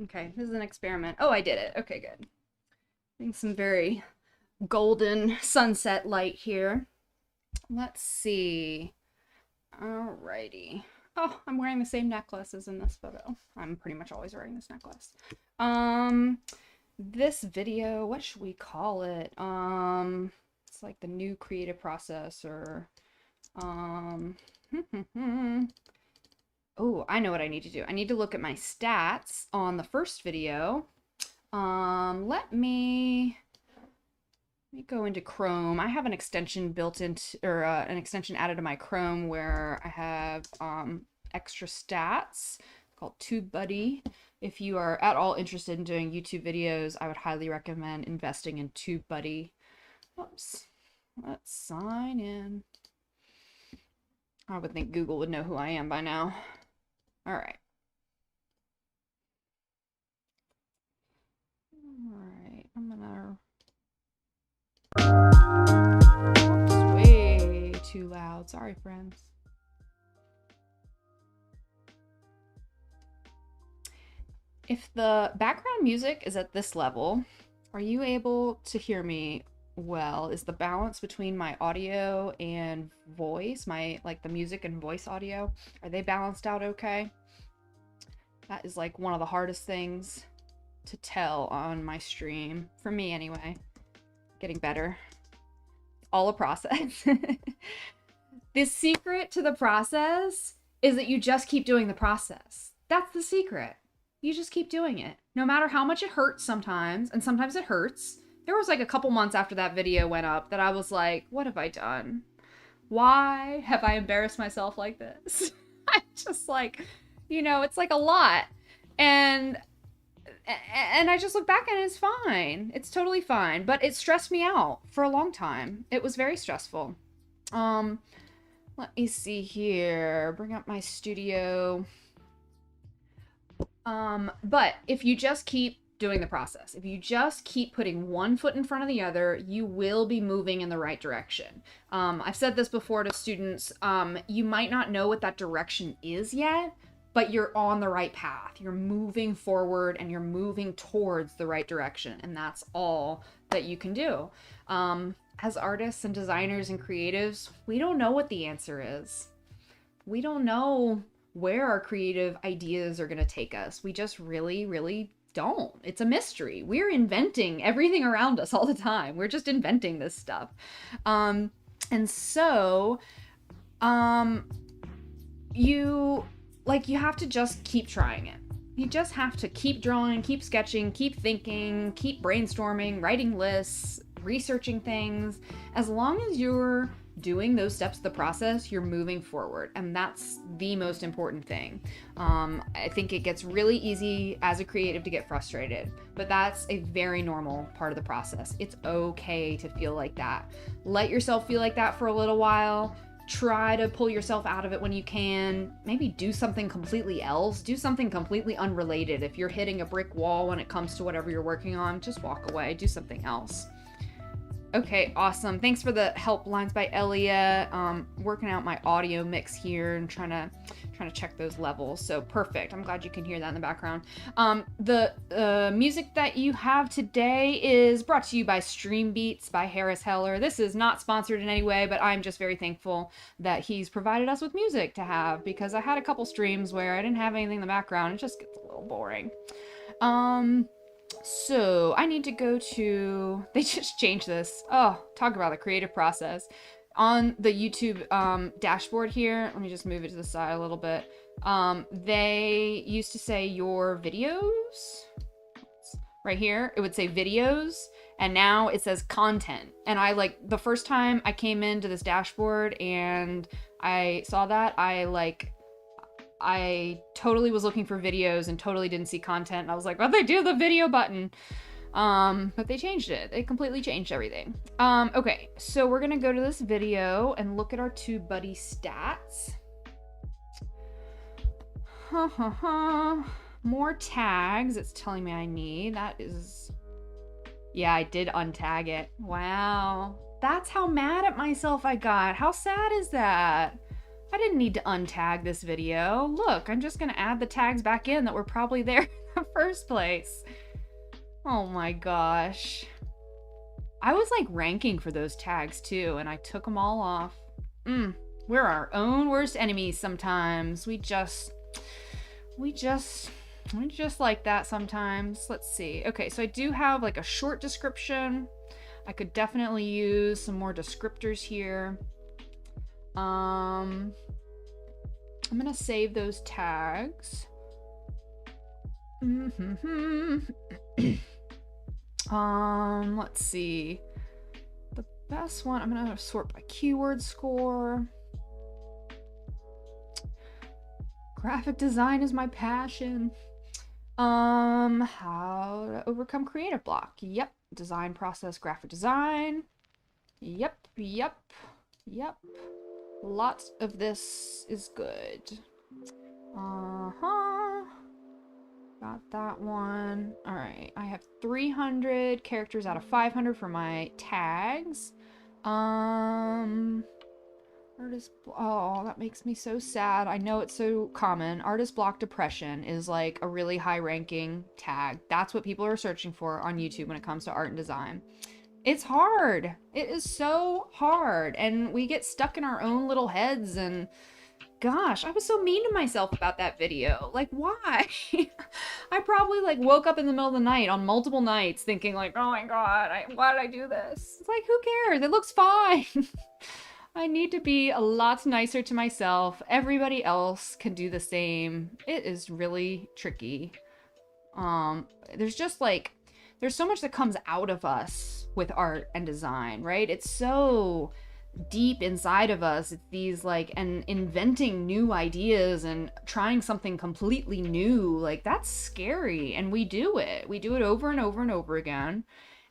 A: Okay, this is an experiment. Oh, I did it. Okay, good. Getting some very golden sunset light here. Let's see. Alrighty. Oh, I'm wearing the same necklace as in this photo. I'm pretty much always wearing this necklace. This video, what should we call it? It's like the new creative process or, oh, I know what I need to do. I need to look at my stats on the first video. Let me go into Chrome. I have an extension built into, or an extension added to my Chrome where I have extra stats called TubeBuddy. If you are at all interested in doing YouTube videos, I would highly recommend investing in TubeBuddy. Oops. Let's sign in. I would think Google would know who I am by now. All right. All right. I'm gonna loud. Sorry, friends. If the background music is at this level, are you able to hear me well? Is the balance between my audio and voice, my like the music and voice audio, are they balanced out okay? That is like one of the hardest things to tell on my stream, for me anyway. Getting better. All a process. The secret to the process is that you just keep doing the process. That's the secret. You just keep doing it. No matter how much it hurts sometimes, and sometimes it hurts. There was like a couple months after that video went up that I was like, what have I done? Why have I embarrassed myself like this? I'm just like, it's like a lot. And I just look back and it's fine. It's totally fine. But it stressed me out for a long time. It was very stressful. Let me see here. Bring up my studio. But if you just keep doing the process, if you just keep putting one foot in front of the other, you will be moving in the right direction. I've said this before to students. You might not know what that direction is yet, but you're on the right path. You're moving forward and you're moving towards the right direction. And that's all that you can do. As artists and designers and creatives, we don't know what the answer is. We don't know where our creative ideas are going to take us. We just really, really don't. It's a mystery. We're inventing everything around us all the time. We're just inventing this stuff. And so, you have to just keep trying it. You just have to keep drawing, keep sketching, keep thinking, keep brainstorming, writing lists, researching things. As long as you're doing those steps of the process, you're moving forward, and that's the most important thing. I think it gets really easy as a creative to get frustrated, but that's a very normal part of the process. It's okay to feel like that. Let yourself feel like that for a little while. Try to pull yourself out of it when you can. Maybe do something completely else. Do something completely unrelated. If you're hitting a brick wall when it comes to whatever you're working on, just walk away. Do something else. Okay, awesome. Thanks for the help, Lines by Elia. Working out my audio mix here and trying to check those levels. So perfect. I'm glad you can hear that in the background. The music that you have today is brought to you by Stream Beats by Harris Heller. This is not sponsored in any way, but I'm just very thankful that he's provided us with music to have, because I had a couple streams where I didn't have anything in the background. It just gets a little boring. So I need to go to, they just changed this. Oh, talk about the creative process. On the YouTube dashboard here, let me just move it to the side a little bit. They used to say your videos. Right here, it would say videos, and now it says content. And the first time I came into this dashboard and I saw that, I totally was looking for videos and totally didn't see content. And I was like, what'd they do? The video button. But they changed it. They completely changed everything. Okay, so we're gonna go to this video and look at our TubeBuddy stats. More tags, it's telling me I need. That is, yeah, I did untag it. Wow, that's how mad at myself I got. How sad is that? I didn't need to untag this video. Look, I'm just gonna add the tags back in that were probably there in the first place. Oh my gosh. I was ranking for those tags too, and I took them all off. We're our own worst enemies sometimes. We just like that sometimes. Let's see. Okay, so I do have a short description. I could definitely use some more descriptors here. I'm gonna save those tags. Let's see. The best one, I'm gonna sort by keyword score. Graphic design is my passion. How to overcome creative block. Yep. Design process, graphic design. Yep. Lots of this is good. Got that one. All right, I have 300 characters out of 500 for my tags. Oh, that makes me so sad. I know it's so common. Artist block depression is like a really high ranking tag. That's what people are searching for on YouTube when it comes to art and design. It's hard. It is so hard. And we get stuck in our own little heads. And gosh, I was so mean to myself about that video. Like, why? I probably like woke up in the middle of the night on multiple nights thinking like, oh my God, why did I do this? It's like, who cares? It looks fine. I need to be a lot nicer to myself. Everybody else can do the same. It is really tricky. There's just like, there's so much that comes out of us with art and design, right? It's so deep inside of us. It's these like, and inventing new ideas and trying something completely new. Like, that's scary. And we do it. We do it over and over and over again.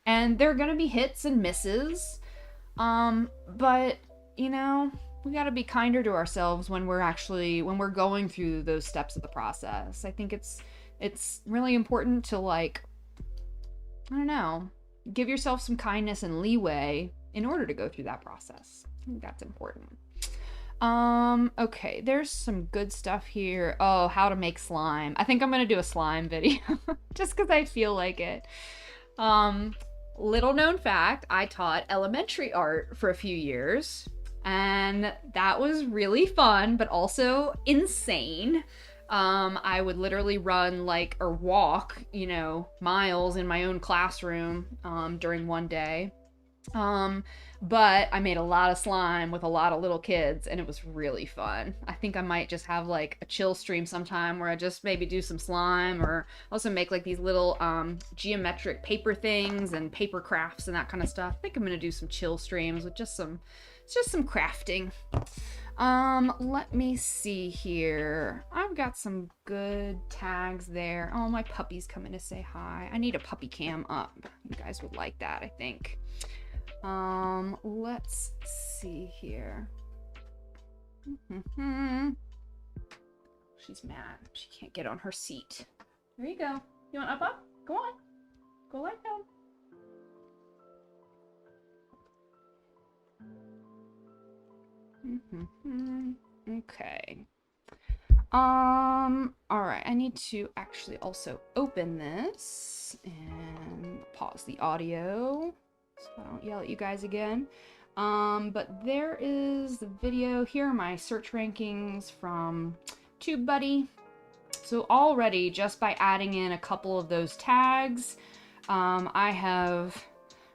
A: And there are going to be hits and misses. But you know, we got to be kinder to ourselves when we're going through those steps of the process. I think it's really important to like, I don't know, give yourself some kindness and leeway in order to go through that process. I think that's important. Okay, there's some good stuff here. Oh, how to make slime. I think I'm gonna do a slime video just because I feel like it. Little known fact, I taught elementary art for a few years, and that was really fun, but also insane. I would literally run like, or walk, you know, miles in my own classroom during one day. But I made a lot of slime with a lot of little kids, and it was really fun. I think I might just have like a chill stream sometime where I just maybe do some slime, or also make like these little geometric paper things and paper crafts and that kind of stuff. I think I'm gonna do some chill streams with just some crafting. Let me see here. I've got some good tags there. Oh, my puppy's coming to say hi. I need a puppy cam up. You guys would like that, I think. Let's see here. She's mad. She can't get on her seat. There you go. You want up? Go on. Go like that. Okay. All right. I need to actually also open this and pause the audio so I don't yell at you guys again. But there is the video. Here are my search rankings from TubeBuddy. So already, just by adding in a couple of those tags, I have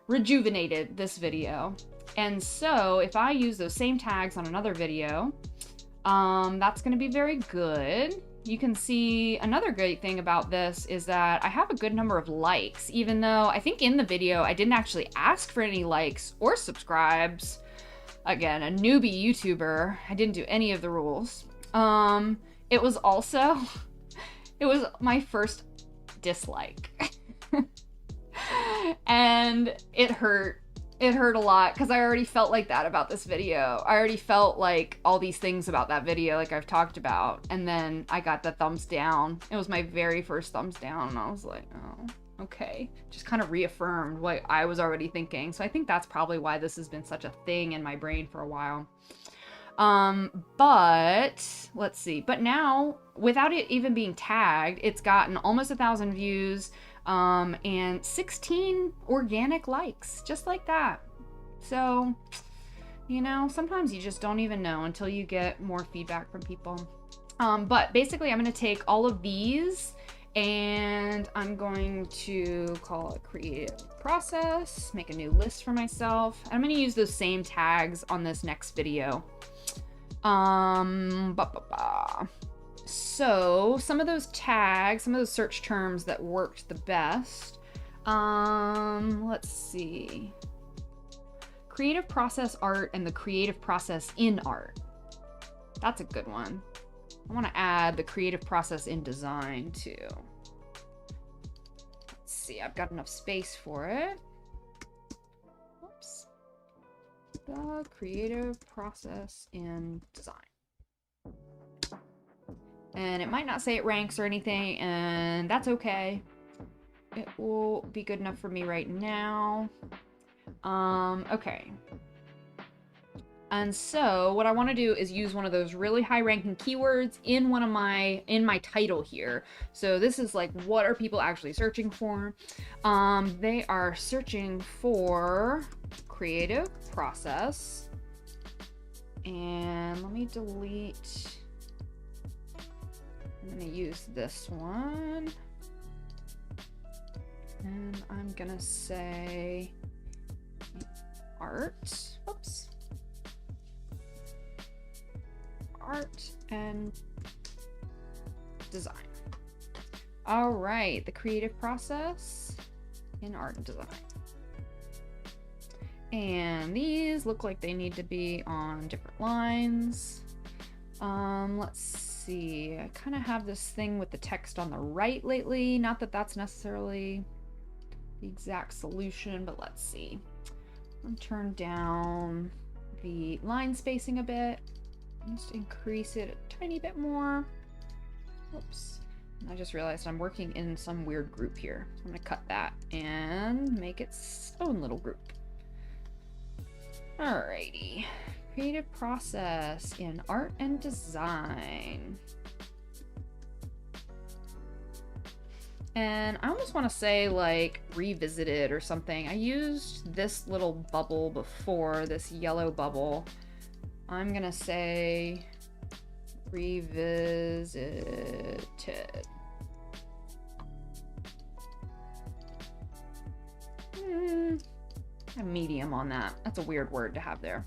A: rejuvenated this video. And so if I use those same tags on another video, that's going to be very good. You can see another great thing about this is that I have a good number of likes, even though I think in the video I didn't actually ask for any likes or subscribes. Again, a newbie YouTuber. I didn't do any of the rules. It was also, it was my first dislike. And it hurt. It hurt a lot because I already felt like that about this video. I already felt like all these things about that video like I've talked about. And then I got the thumbs down. It was my very first thumbs down. And I was like, oh, okay. Just kind of reaffirmed what I was already thinking. So I think that's probably why this has been such a thing in my brain for a while. But let's see. But now, without it even being tagged, it's gotten almost 1,000 views. And 16 organic likes, just like that. So, you know, sometimes you just don't even know until you get more feedback from people. But basically I'm going to take all of these and I'm going to call it creative process, make a new list for myself. I'm going to use those same tags on this next video. So some of those tags, some of those search terms that worked the best. Let's see. Creative process art and the creative process in art. That's a good one. I want to add the creative process in design too. Let's see, I've got enough space for it. Whoops. The creative process in design. And it might not say it ranks or anything, and that's okay. It will be good enough for me right now. Okay. And so what I want to do is use one of those really high ranking keywords in my title here. So this is like, what are people actually searching for? They are searching for creative process. And let me delete. I'm going to use this one. And I'm going to say art. Oops. Art and design. All right, the creative process in art and design. And these look like they need to be on different lines. Let's see. I kind of have this thing with the text on the right lately. Not that that's necessarily the exact solution, but let's see. I'm gonna turn down the line spacing a bit. Just increase it a tiny bit more. Oops. I just realized I'm working in some weird group here. I'm gonna cut that and make its own little group. Alrighty. Creative process in art and design. And I almost want to say like revisited or something. I used this little bubble before, this yellow bubble. I'm gonna say revisited. A medium on that. That's a weird word to have there.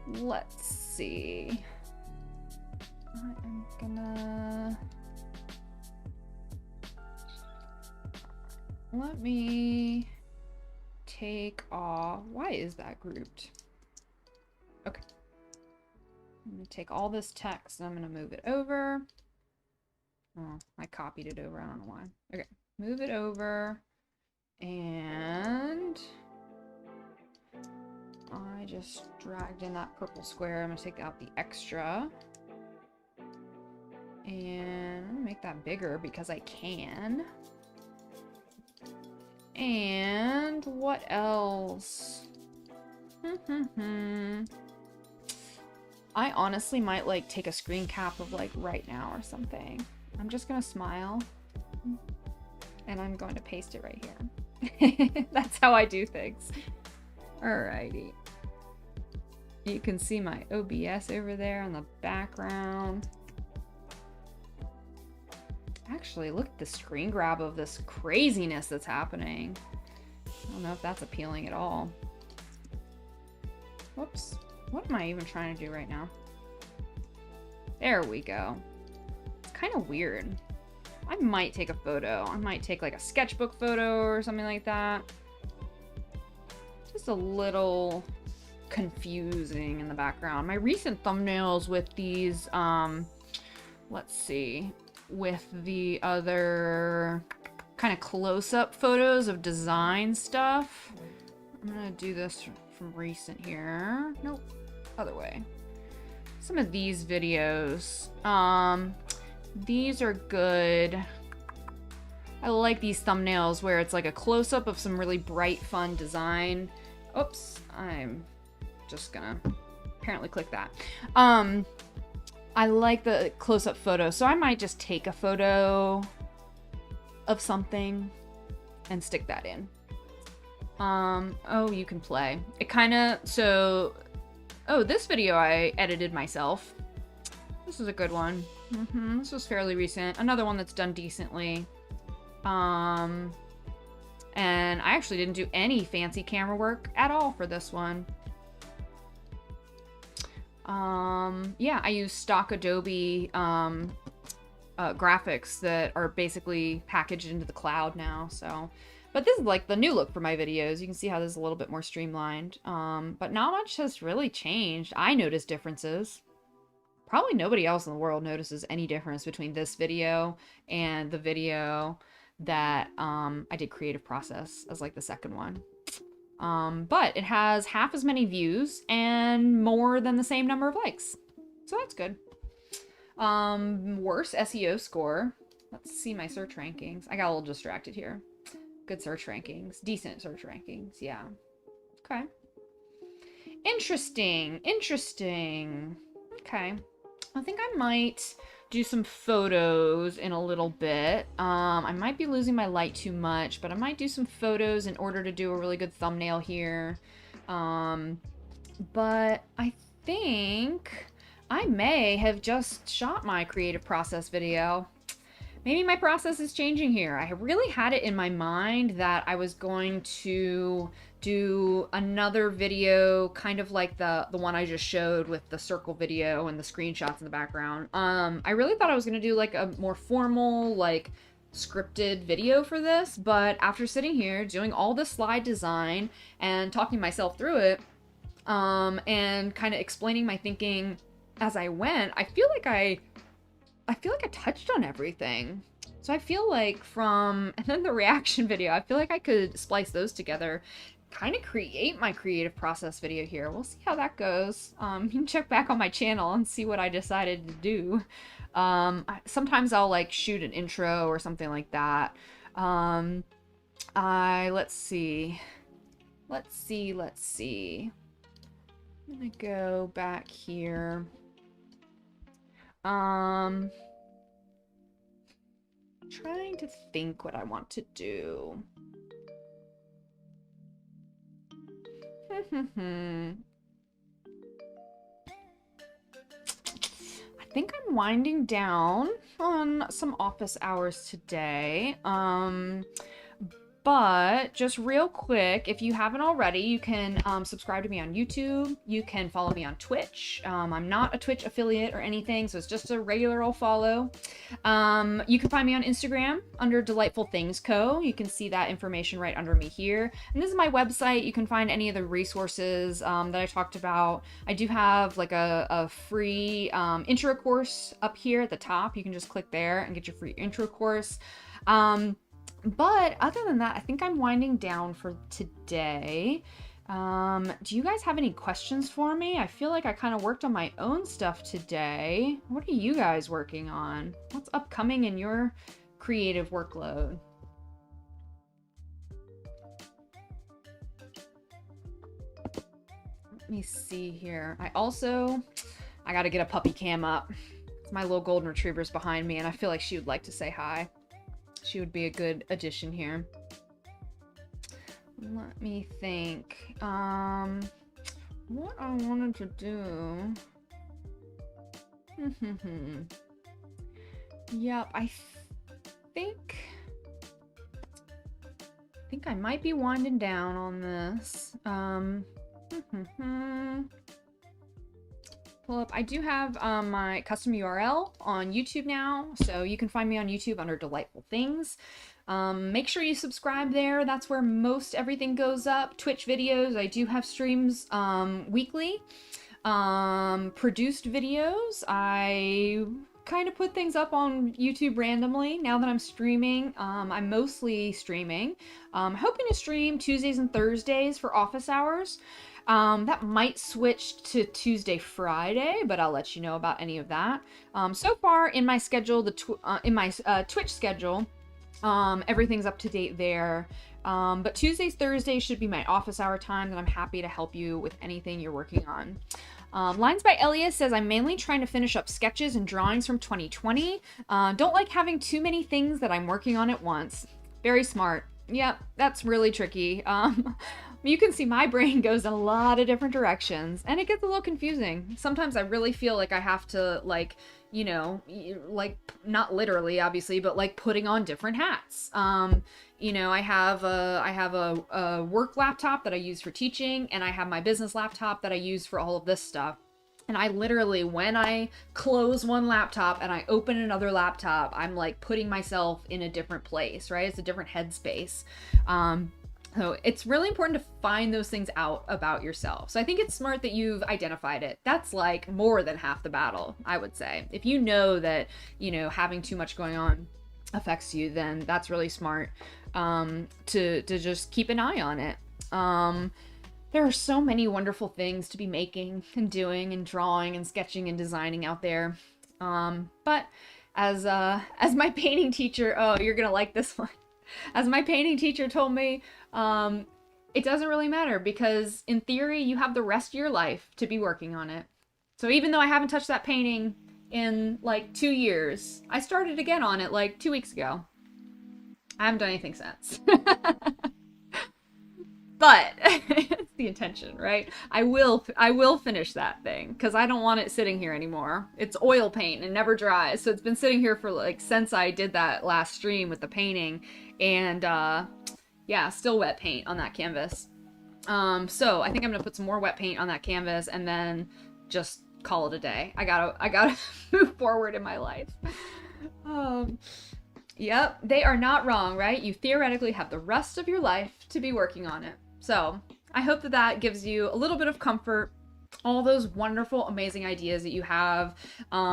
A: Let's see. I am gonna... Let me take off... Why is that grouped? Okay. I'm gonna take all this text and I'm gonna move it over. Oh, I copied it over. I don't know why. Okay. Move it over. And I just dragged in that purple square. I'm gonna take out the extra. And I'm gonna make that bigger because I can. And what else? I honestly might like take a screen cap of like right now or something. I'm just gonna smile and I'm going to paste it right here. That's how I do things. Alrighty. You can see my OBS over there in the background. Actually, look at the screen grab of this craziness that's happening. I don't know if that's appealing at all. Whoops. What am I even trying to do right now? There we go. It's kind of weird. I might take a photo. I might take like a sketchbook photo or something like that. Just a little confusing in the background. My recent thumbnails with these, let's see, with the other kind of close-up photos of design stuff. I'm gonna do this from recent here. Nope, other way. Some of these videos, these are good. I like these thumbnails where it's like a close-up of some really bright, fun design. Oops, I'm just gonna apparently click that. I like the close-up photo, so I might just take a photo of something and stick that in. Oh, you can play. It kind of, so, oh, this video I edited myself. This is a good one. This was fairly recent. Another one that's done decently. And I actually didn't do any fancy camera work at all for this one. Yeah, I use stock Adobe graphics that are basically packaged into the cloud now, so. But this is like the new look for my videos. You can see how this is a little bit more streamlined. But not much has really changed. I notice differences. Probably nobody else in the world notices any difference between this video and the video that I did creative process as like the second one. But it has half as many views and more than the same number of likes. So that's good. Worse SEO score. Let's see my search rankings. I got a little distracted here. Good search rankings. Decent search rankings. Yeah. Okay. Interesting. Interesting. Okay. I think I might do some photos in a little bit. I might be losing my light too much, but I might do some photos in order to do a really good thumbnail here. Um, but I think I may have just shot my creative process video. Maybe my process is changing here. I really had it in my mind that I was going to do another video kind of like the one I just showed with the circle video and the screenshots in the background. I really thought I was going to do like a more formal, like scripted video for this, but after sitting here doing all the slide design and talking myself through it, and kind of explaining my thinking as I went, I feel like I touched on everything. So I feel like and then the reaction video, I feel like I could splice those together, kind of create my creative process video here. We'll see how that goes. You can check back on my channel and see what I decided to do. Sometimes I'll like shoot an intro or something like that. Let's see. I'm gonna go back here. Trying to think what I want to do. I think I'm winding down on some office hours today. But just real quick, if you haven't already, you can subscribe to me on YouTube. You can follow me on Twitch. I'm not a Twitch affiliate or anything, so it's just a regular old follow. You can find me on Instagram under Delightful Things Co. You can see that information right under me here. And this is my website. You can find any of the resources that I talked about. I do have like a free intro course up here at the top. You can just click there and get your free intro course. But other than that, I think I'm winding down for today. Do you guys have any questions for me? I feel like I kind of worked on my own stuff today. What are you guys working on? What's upcoming in your creative workload? Let me see here. I got to get a puppy cam up. My little golden retriever's behind me, and I feel like she would like to say hi. She would be a good addition here. Let me think. What I wanted to do. Yep, I think I might be winding down on this. Pull up. I do have my custom URL on YouTube now, so you can find me on YouTube under Delightful Things. Make sure you subscribe there. That's where most everything goes up. Twitch videos. I do have streams weekly. Produced videos. I kind of put things up on YouTube randomly now that I'm streaming. I'm mostly streaming. Hoping to stream Tuesdays and Thursdays for office hours. That might switch to Tuesday, Friday, but I'll let you know about any of that. So far in my schedule, Twitch schedule, everything's up to date there. But Tuesdays, Thursdays should be my office hour times, and I'm happy to help you with anything you're working on. Lines by Elias says, I'm mainly trying to finish up sketches and drawings from 2020. Don't like having too many things that I'm working on at once. Very smart. Yep, that's really tricky. You can see my brain goes in a lot of different directions, and it gets a little confusing. Sometimes I really feel like I have to, like, you know, like, not literally, obviously, but like putting on different hats. You know, I have a work laptop that I use for teaching, and I have my business laptop that I use for all of this stuff. And I literally, when I close one laptop and I open another laptop, I'm like putting myself in a different place, right? It's a different headspace. So it's really important to find those things out about yourself. So I think it's smart that you've identified it. That's like more than half the battle, I would say. If you know that, you know, having too much going on affects you, then that's really smart to just keep an eye on it. There are so many wonderful things to be making and doing and drawing and sketching and designing out there. But as my painting teacher, oh, you're gonna like this one. As my painting teacher told me, it doesn't really matter because in theory, you have the rest of your life to be working on it. So even though I haven't touched that painting in like 2 years, I started again on it like 2 weeks ago. I haven't done anything since. But it's the intention, right? I will finish that thing because I don't want it sitting here anymore. It's oil paint and never dries, so it's been sitting here for like since I did that last stream with the painting, and yeah, still wet paint on that canvas. So I think I'm gonna put some more wet paint on that canvas and then just call it a day. I gotta move forward in my life. Yep, they are not wrong, right? You theoretically have the rest of your life to be working on it. So I hope that that gives you a little bit of comfort. All those wonderful, amazing ideas that you have.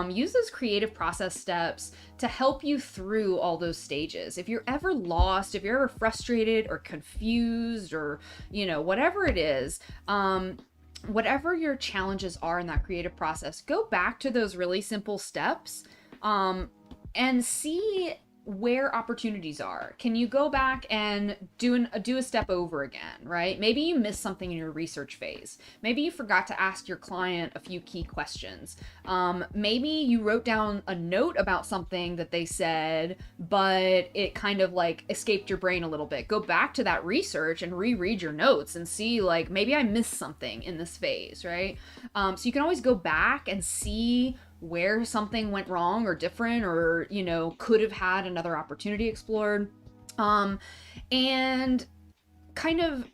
A: Use those creative process steps to help you through all those stages. If you're ever lost, if you're ever frustrated or confused or, you know, whatever it is, whatever your challenges are in that creative process, go back to those really simple steps and see where opportunities are. Can you go back and do a step over again, right? Maybe you missed something in your research phase. Maybe you forgot to ask your client a few key questions. Maybe you wrote down a note about something that they said, but it kind of like escaped your brain a little bit. Go back to that research and reread your notes and see like, maybe I missed something in this phase, right? So you can always go back and see where something went wrong or different or, you know, could have had another opportunity explored. And kind of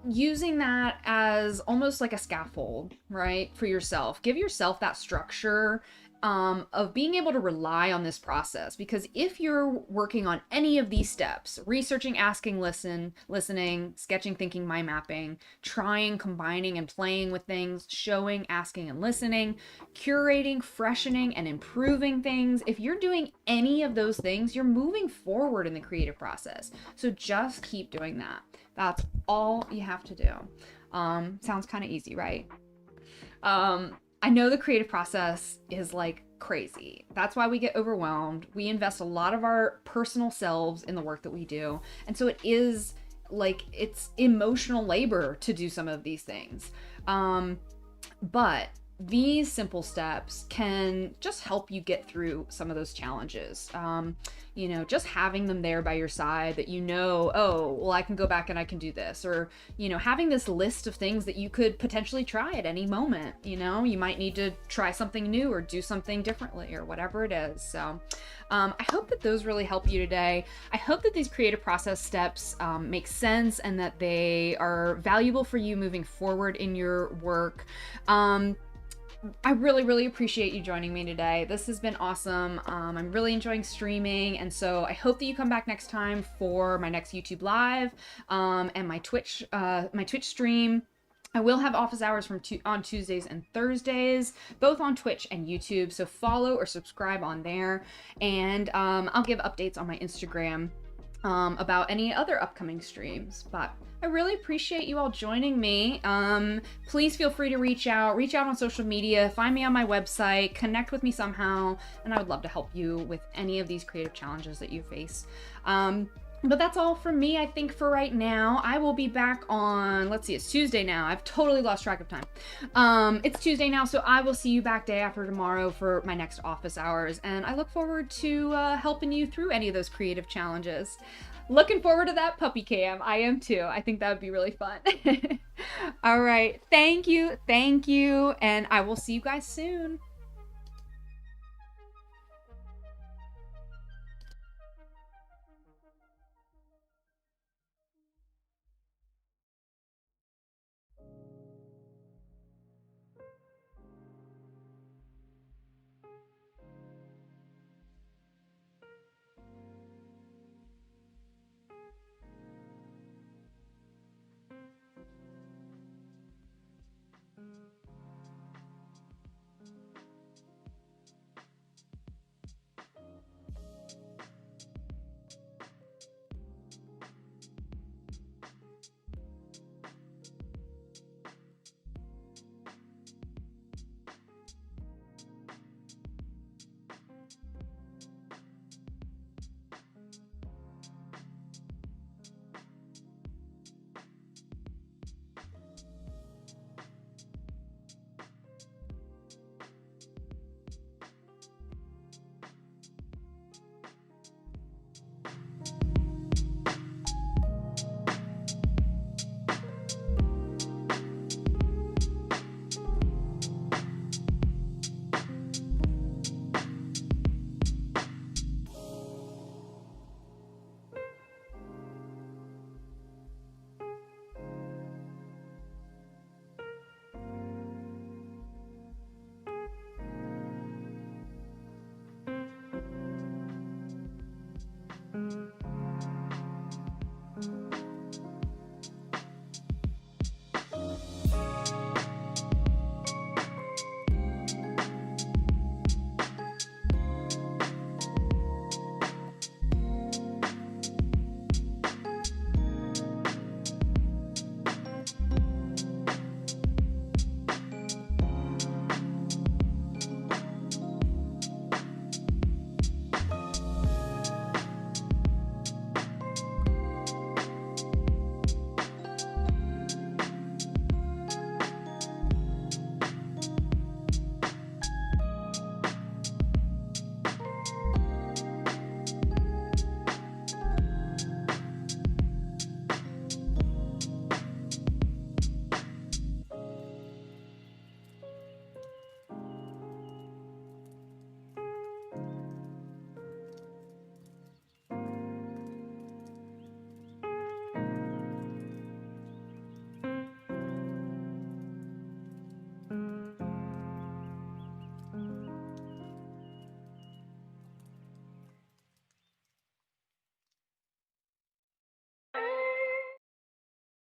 A: using that as almost like a scaffold, right, for yourself. Give yourself that structure of being able to rely on this process, because if you're working on any of these steps, researching, asking, listening, sketching, thinking, mind mapping, trying, combining, and playing with things, showing, asking, and listening, curating, freshening, and improving things, if you're doing any of those things, you're moving forward in the creative process. So just keep doing that. That's all you have to do. Sounds kind of easy, right? I know the creative process is like crazy. That's why we get overwhelmed. We invest a lot of our personal selves in the work that we do. And so it is like, it's emotional labor to do some of these things. But these simple steps can just help you get through some of those challenges. You know, just having them there by your side that you know, oh, well, I can go back and I can do this. Or, you know, having this list of things that you could potentially try at any moment. You know, you might need to try something new or do something differently or whatever it is. So I hope that those really help you today. I hope that these creative process steps make sense and that they are valuable for you moving forward in your work. I really, really appreciate you joining me today. This has been awesome. I'm really enjoying streaming, and so I hope that you come back next time for my next YouTube live and my Twitch stream. I will have office hours on Tuesdays and Thursdays, both on Twitch and YouTube. So follow or subscribe on there, and I'll give updates on my Instagram about any other upcoming streams. But I really appreciate you all joining me. Please feel free to reach out on social media, find me on my website, connect with me somehow, and I would love to help you with any of these creative challenges that you face. But that's all from me, I think, for right now. I will be back on, let's see, it's Tuesday now. I've totally lost track of time. It's Tuesday now, so I will see you back day after tomorrow for my next office hours, and I look forward to helping you through any of those creative challenges. Looking forward to that puppy cam. I am too. I think that would be really fun. All right. Thank you. And I will see you guys soon.